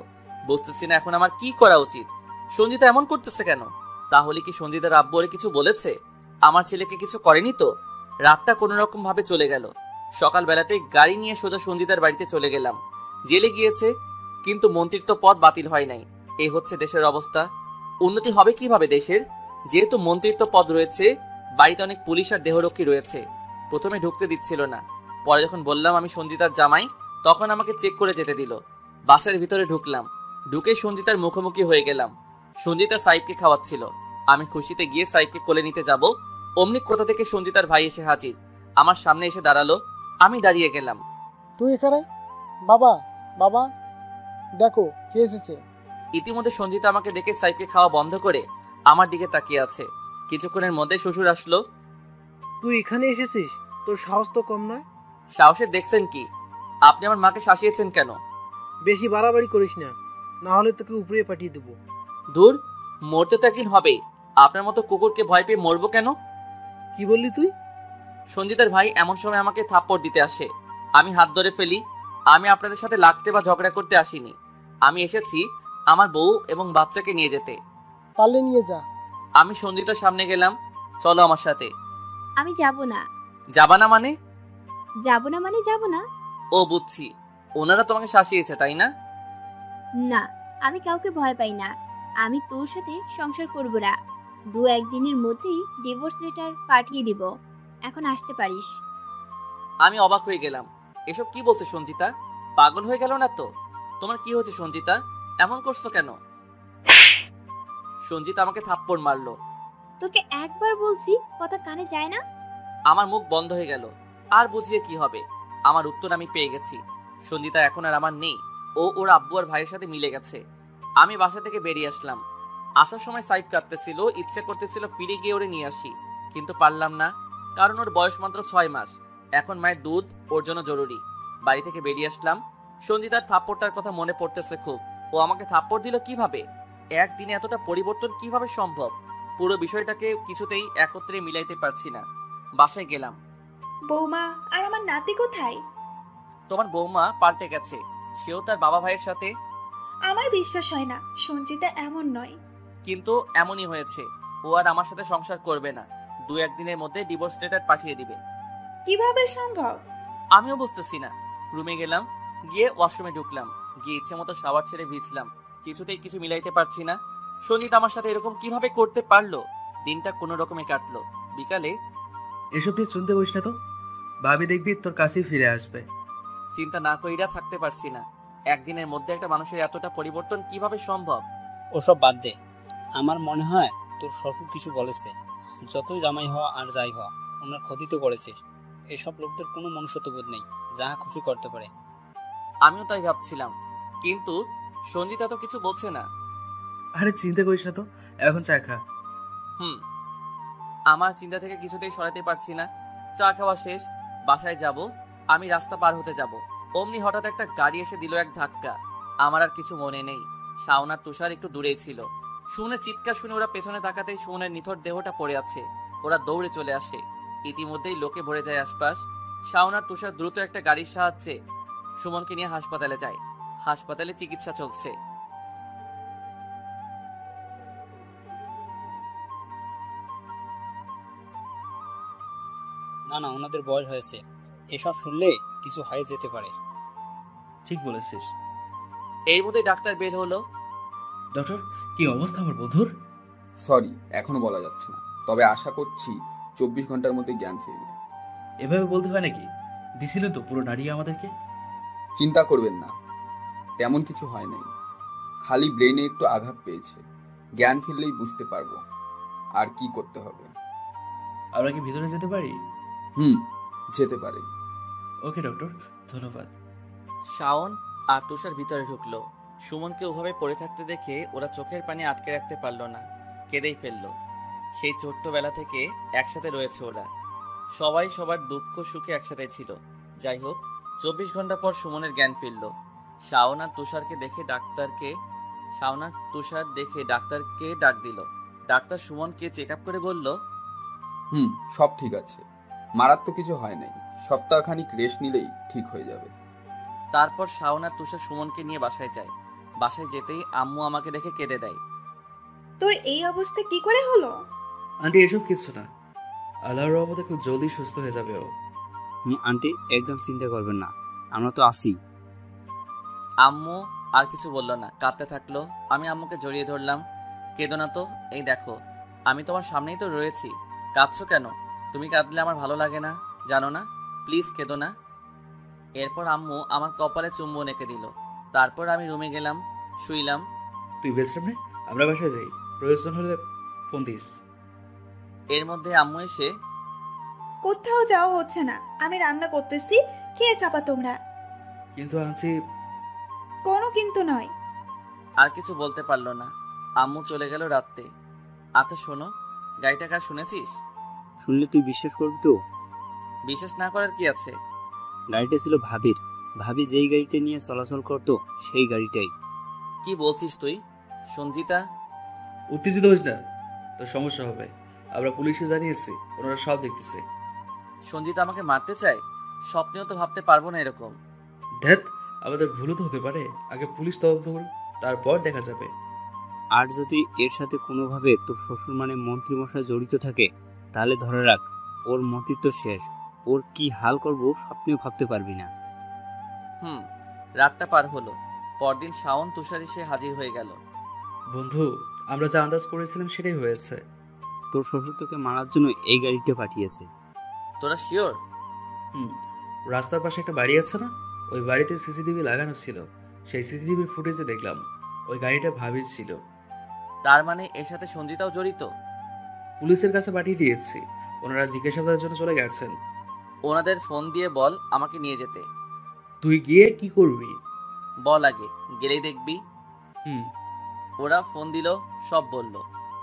বুঝতেছি না এখন আমার কি করা উচিত। সঞ্জিতা এমন করতেছে কেন? তাহলে কি সঞ্জিতার আব্বু ওরে কিছু বলেছে? আমার ছেলেকে কিছু করেনি তো? রাতটা কোনো রকম ভাবে চলে গেল। সকালবেলাতে গাড়ি নিয়ে সোজা সঞ্জিতার বাড়িতে চলে গেলাম। জেলে গিয়েছে, কিন্তু মন্ত্রিত্ব পদ বাতিল হয় নাই। এই হচ্ছে দেশের অবস্থা। উন্নতি হবে কিভাবে দেশের? যেহেতু মন্ত্রিত্ব পদ রয়েছে, বাড়িতে অনেক পুলিশ আর দেহরক্ষী রয়েছে। প্রথমে ঢুকতে দিচ্ছিল না, পরে যখন বললাম আমি সঞ্জিতার জামাই, তখন আমাকে চেক করে যেতে দিল। বাসার ভিতরে ঢুকলাম। ঢুকে সঞ্জিতার মুখোমুখি হয়ে গেলাম। সঞ্জিতা সাইবকে খাওয়াচ্ছিল। আমি খুশিতে গিয়ে সাইবকে কোলে নিতে যাব, অমনি কোথা থেকে সঞ্জিতার ভাই এসে হাজির। আমার সামনে এসে দাঁড়ালো। আমি দাঁড়িয়ে গেলাম। তুই এখানে? বাবা, বাবা, দেখো কে এসেছে। ইতিমধ্যে সঞ্জিতা আমাকে দেখে সাইবকে খাওয়া বন্ধ করে আমার দিকে তাকিয়ে আছে। কিছুক্ষণের মধ্যে শ্বশুর আসলো। তুই এখানে এসেছিস? তোর সাহস তো কম নয়। সাহসের দেখছেন কি? আপনি আমার মাকে শাসিয়েছেন কেন? বেশি বাড়াবাড়ি করিস না, না হলে তোকে উপরে পাঠিয়ে দেবো। দূর, মরতে তো একদিন হবেই। আপনার মতো কুকুরকে ভয় পেয়ে মরবো কেন? কি বললি তুই? সঞ্জিতার ভাই এমন সময় আমাকে থাপ্পড় দিতে আসে। আমি হাত ধরে ফেলি। আমি আপনাদের সাথে লাগতে বা ঝগড়া করতে আসিনি। আমি এসেছি আমার বউ এবং বাচ্চাকে নিয়ে যেতে। পারলে নিয়ে যা। আমি সঞ্জিতার সামনে গেলাম। চলো আমার সাথে। আমি যাব না। যাবা না মানে? যাব না মানে যাব না। ও বুঝছি, ওনারা তোমাকে শাসিয়েছে তাই না? না, আমি কাউকে ভয় পাই না। আমি তোর সাথে সংসার করব না। 2-1 দিনের মধ্যেই ডিভোর্স লেটার পাঠিয়ে দিব। এখন আসতে পারিস। আমি অবাক হয়ে গেলাম। এসব কি বলছে সঞ্জিতা? পাগল হয়ে গেল না তো? তোমার কি হয়েছে সঞ্জিতা? এমন করছো কেন? সঞ্জিতা আমাকে থাপ্পড় মারলো। তোকে একবার বলছি, কথা কানে যায় না? আমার মুখ বন্ধ হয়ে গেল। আর বুঝিয়ে কি হবে? আমার উত্তর আমি পেয়ে গেছি। সঞ্জিতা এখন আর আমার নেই। ও ওর আব্বু আর ভাইয়ের সাথে মিলে গেছে। আমি বাসা থেকে বেরিয়ে আসলাম। আসার সময় সাইব কাঁদতেছিল, ইচ্ছে করতেছিল ফিরে গিয়ে ওরে নিয়ে আসি, কিন্তু পারলাম না, কারণ ওর বয়স মাত্র 6 মাস। এখন মায়ের দুধ ওর জন্য জরুরি। বাড়ি থেকে বেরিয়ে আসলাম। সঞ্জিতার থাপ্পড়টার কথা মনে পড়তেছে খুব। ও আমাকে থাপ্পড় দিল কিভাবে? একদিনে এতটা পরিবর্তন কিভাবে সম্ভব? পুরো বিষয়টাকে কিছুতেই একত্রে মিলাইতে পারছি না। বাসায় গেলাম। বৌমা আর আমার নাতি কোথায়? তোমার বৌমা পাল্টে গেছে। সেও তার বাবা ভাইয়ের সাথে। আমার বিশ্বাস হয় না, সঞ্জিতা এমন নয়। কিন্তু এমনই হয়েছে। ও আর আমার সাথে সংসার করবে না। 2-1 দিনের মধ্যে ডিভোর্স লেটার পাঠিয়ে দিবে। কিভাবে সম্ভব? আমিও বুঝতেছি না। রুমে গেলাম, গিয়ে ওয়াশরুমে ঢুকলাম, গিয়ে ইচ্ছে মতো শাওয়ার ছেড়ে ভিজলাম। কিছুতেই কিছু মিলাইতে পারছি না। সঞ্জিত আমার সাথে এরকম কিভাবে করতে পারলো? দিনটা কোনো রকমে কাটলো। বিকালে এসব নিয়ে চিন্তা করিস না তো, ভাবি দেখবি তোর কাছেই ফিরে আসবে। চিন্তা না কইরা থাকতে পারছি না। একদিনের মধ্যে একটা মানুষের এতটা পরিবর্তন কিভাবে সম্ভব? ওসব বাদ দে। আমার মনে হয় তোর শ্বশুর কিছু বলেছে। যতই জামাই হওয়া আর যাই হওয়া, ওনার ক্ষতি তো করেছিস। এসব লোকদের কোনো মনুষ্যত্ববোধ নেই, যা খুশি করতে পারে। আমিও তাই ভাবছিলাম, কিন্তু সঞ্জিতা তো কিছু বলছে না। আরে চিন্তা করিস না তো, এখন চা খা। আমার চিন্তা থেকে কিছুতেই সরাতে পারছি না। চা খাওয়া শেষ, বাসায় যাব। আমি রাস্তা পার হতে যাব, অমনি হঠাৎ একটা গাড়ি এসে দিল এক ধাক্কা। আমার আর কিছু মনে নেই। শাওন আর তুষার একটু দূরেই ছিল। সুমনের চিৎকার শুনে ওরা পেছনে তাকাতেই সুমনের নিথর দেহটা পড়ে আছে। ওরা দৌড়ে চলে আসে। ইতিমধ্যেই লোকে ভরে যায় আশপাশ। শাওন আর তুষার দ্রুত একটা গাড়ির সাহায্যে সুমনকে নিয়ে হাসপাতালে যায়। হাসপাতালে চিকিৎসা চলছে। না না, ওনাদের বয়স হয়েছে, এসব শুনলে কিছু হয়ে যেতে পারে। ঠিক বলেছিস। এর মধ্যে ডাক্তার বের হলো। ডক্টর, কি অবস্থা আমার বন্ধুর? সরি, এখনো বলা যাচ্ছে না, তবে আশা করছি 24 ঘন্টার মধ্যে জ্ঞান ফিরবে। এভাবে বলতে হয় নাকি? দিছিল তো পুরো নাড়িয়ে আমাদেরকে। চিন্তা করবেন না, তেমন কিছু হয় নাই, খালি ব্রেনে একটু আঘাত পেয়েছে। জ্ঞান ফিরলেই বুঝতে পারবো আর কি করতে হবে। আমরা কি ভিতরে যেতে পারি? যেতে পারে। ওকে ডক্টর, ধন্যবাদ। শাওন আর তুষার ভিতরে ঢুকলো। সুমনকে ওভাবে পড়ে থাকতে দেখে ওরা চোখের পানি আটকে রাখতে পারলো না, কেঁদেই ফেললো। সেই ছোট্টবেলা থেকে একসাথে রয়েছে ওরা। সবাই সবার দুঃখ সুখে একসাথে ছিল। যাই হোক, 24 ঘন্টা পর সুমনের জ্ঞান ফিরল। শাওন আর তুষারকে দেখে ডাক্তারকে ডাক দিল। ডাক্তার সুমনকে চেক আপ করে বলল, সব ঠিক আছে, মারাত্মক কিছু হয় নাই, সপ্তাহখানিক রেস্ট নিলেই ঠিক হয়ে যাবে। তারপর শাওন আর তুষার সুমনকে নিয়ে বাসায় যায়। বাসায় যেতেই আম্মু আমাকে দেখে কেঁদে দেয়। তোর এই অবস্থা কি করে হলো? আন্টি এসব কিছু না, আল্লাহর রহমতে খুব জলদি সুস্থ হয়ে যাবে ও। আন্টি একদম চিন্তা করবেন না, আমরা তো আছি। আম্মু আর কিছু বলল না, কাঁদতে থাকলো। আমি আম্মুকে জড়িয়ে ধরলাম। কেঁদো না তো, এই দেখো আমি তোমার সামনেই তো রয়েছি। কাঁদছো কেন? তুমি কাঁদলে আমার ভালো লাগে না, জানো না? প্লিজ কেঁদো না। এরপর আম্মু আমার কপালে চুম্বন এঁকে দিল। তারপর আমি রুমে গেলাম, শুইলাম। তুই বেস্ট নে, আমরা বাসায় যাই, প্রয়োজন হলে ফোন দিস। এর মধ্যে আম্মু এসে, কোথাও যাওয়া হচ্ছে না, আমি রান্না করতেছি, খেয়ে চাপা তোমরা। কিন্তু আনছি। কোনো কিন্তু নয়। আর কিছু বলতে পারলো না। আম্মু চলে গেল রাত্রে। আচ্ছা শোনো, গাড়িটা কার শুনেছিস? শুনলে তুই বিশ্বাস করবি তো? বিশ্বাস না করার কি আছে? গাড়িটা ছিল ভাবির। ভাবি যেই গাড়িটা নিয়ে চলাচল করতো সেই গাড়িটাই। কি বলছিস তুই? সঞ্জিতা? উত্তেজিত হইস না, তোর সমস্যা হবে। আমরা পুলিশে জানিয়েছি, ওনারা সব দেখতেছে। সঞ্জিতা আমাকে মারতে চায়? স্বপ্নেও তো ভাবতে পারবো না এরকম। ধ্যাত, আমাদের ভুলও তো হতে পারে। আগে পুলিশ তদন্ত করুন, তারপর দেখা যাবে। আর যদি এর সাথে কোনোভাবে তোর শ্বশুর মানে মন্ত্রীমশাই জড়িত থাকে, তাহলে ধরে রাখ ওর মতিত্ব শেষ। ওর কি হাল করবো স্বপ্নেও ভাবতে পারবি না। রাতটা পার হলো। পরদিন শাওন তুষার এসে হাজির হয়ে গেল। বন্ধু, আমরা যা আন্দাজ করেছিলাম সেটাই হয়েছে। তোর শ্বশুর তোকে মারার জন্য এই গাড়িটা পাঠিয়েছে। তোরা শিওর? রাস্তার পাশে একটা বাড়ি আছে না, ওই বাড়িতে সিসিটিভি লাগানো ছিল। সেই সিসিটিভি ফুটেজে দেখলাম ওই গাড়িটা ভাবির ছিল। তার মানে এর সাথে সঞ্জিতাও জড়িত? পুলিশের কাছে পাঠিয়ে দিয়েছি, ওনারা জিজ্ঞাসাবাদের জন্য চলে গেছেন। ওনাদের ফোন দিয়ে বল আমাকে নিয়ে যেতে। তুই গিয়ে কি করবি? বল আগে, গেলেই দেখবি। ওরা ফোন দিল, সব বলল।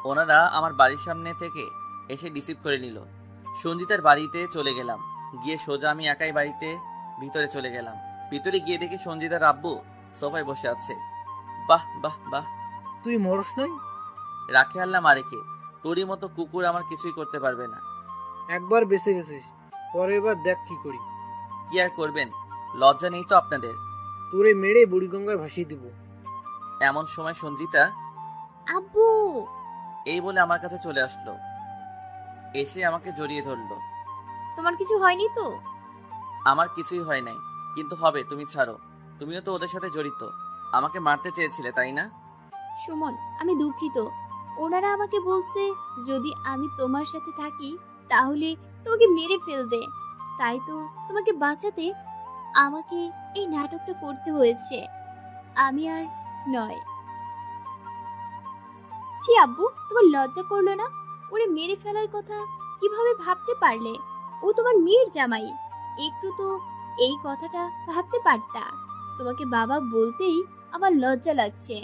ওনারা আমার বাড়ির সামনে থেকে এসে রিসিভ করে নিল। সঞ্জিতার বাড়িতে চলে গেলাম। গিয়ে সোজা আমি একাই বাড়িতে ভিতরে চলে গেলাম। ভিতরে গিয়ে দেখি সঞ্জিতার আব্বু সোফায় বসে আছে। বাহ বাহ বাহ, তুই মরস নাই? রাখে আল্লাহ মারেকে, তোরই মতো কুকুর আমার কিছুই করতে পারবে না। একবার বেঁচে গেছিস, পরের বার দেখ কি করি। কি আর করবেন, লজ্জা নেই তো আপনাদের? তোরে মেরে বুড়িগঙ্গায় ভাসিয়ে দিব। এমন সময় সঞ্জিতা আব্বু, এই বলে আমার কাছে চলে আসলো, এসে আমাকে জড়িয়ে ধরলো। তোমার কিছু হয়নি তো? আমার কিছুই হয় নাই, কিন্তু হবে, তুমি ছাড়ো। তুমিও তো ওদের সাথে জড়িত, আমাকে মারতে চেয়েছিলে তাই না? সুমন, আমি দুঃখিত। ওনারা আমাকে বলছে যদি আমি তোমার সাথে থাকি তাহলে তোমাকে মেরে ফেলবে, তাই তো তোমাকে বাঁচাতে আমাকে এই নাটকটা করতে হয়েছে। আমি আর নয়। ছি আব্বু, তোমার লজ্জা করলো না? ওরে মেরে ফেলার কথা কিভাবে ভাবতে পারলে? ও তোমার মেয়ের জামাই, একটু তো এই কথাটা ভাবতে পারতা। তোমাকে বাবা বলতেই আমার লজ্জা লাগছে।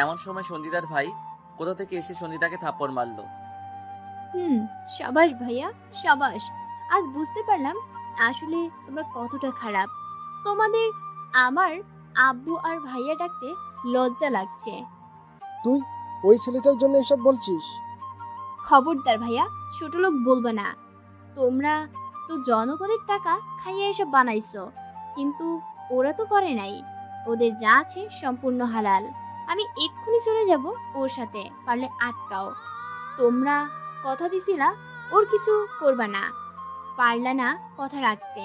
এমন সময় সঞ্জিতার ভাই কোথা থেকে এসে সঞ্জিতাকে থাপ্পড় মারলো। সাবাস ভাইয়া, সাবাস। আজ বুঝতে পারলাম আসলে তোমরা কতটা খারাপ। তোমাদের আমার আব্বু আর ভাইয়া ডাকতে লজ্জা লাগছে। তুই ওই ছেলেটার জন্য এসব বলছিস? খবরদার ভাইয়া, ছোট লোক বলবে না। তোমরা তো জনগণের টাকা খাইয়া এসব বানাইছো, কিন্তু ওরা তো করে নাই। ওদের যা আছে সম্পূর্ণ হালাল। আমি এক্ষুনি চলে যাব ওর সাথে, পারলে আটকাও। তোমরা কথা দিছিলা ওর কিছু করবা না, পারলা না কথা রাখতে।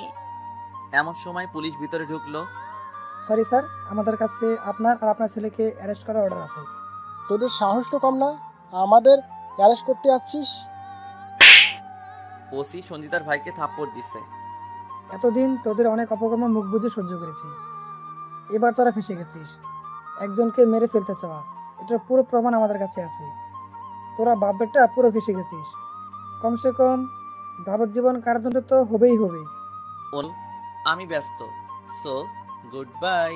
এমন সময় পুলিশ ভিতরে ঢুকলো। সরি স্যার, আমাদের কাছে আপনার আর আপনার ছেলেকে অ্যারেস্ট করার অর্ডার আছে। তোদের সাহস তো কম না, আমাদের অ্যারেস্ট করতে আসছিস? ওসি সঞ্জিতার ভাইকে থাপ্পড় দিচ্ছে। এতদিন তোদের অনেক অপকর্ম মুখ বুঝে সহ্য করেছি, এবার তোরা ফেসে গেছিস। একজনকে মেরে ফেলতে চাওয়া, এটার পুরো প্রমাণ আমাদের কাছে আছে। তোরা বাপেরটা পুরো ফেসে গেছিস। কমসে কম যাবজ্জীবন কারাদণ্ড তো হবেই হবে। আমি ব্যস্ত, সো গুড বাই।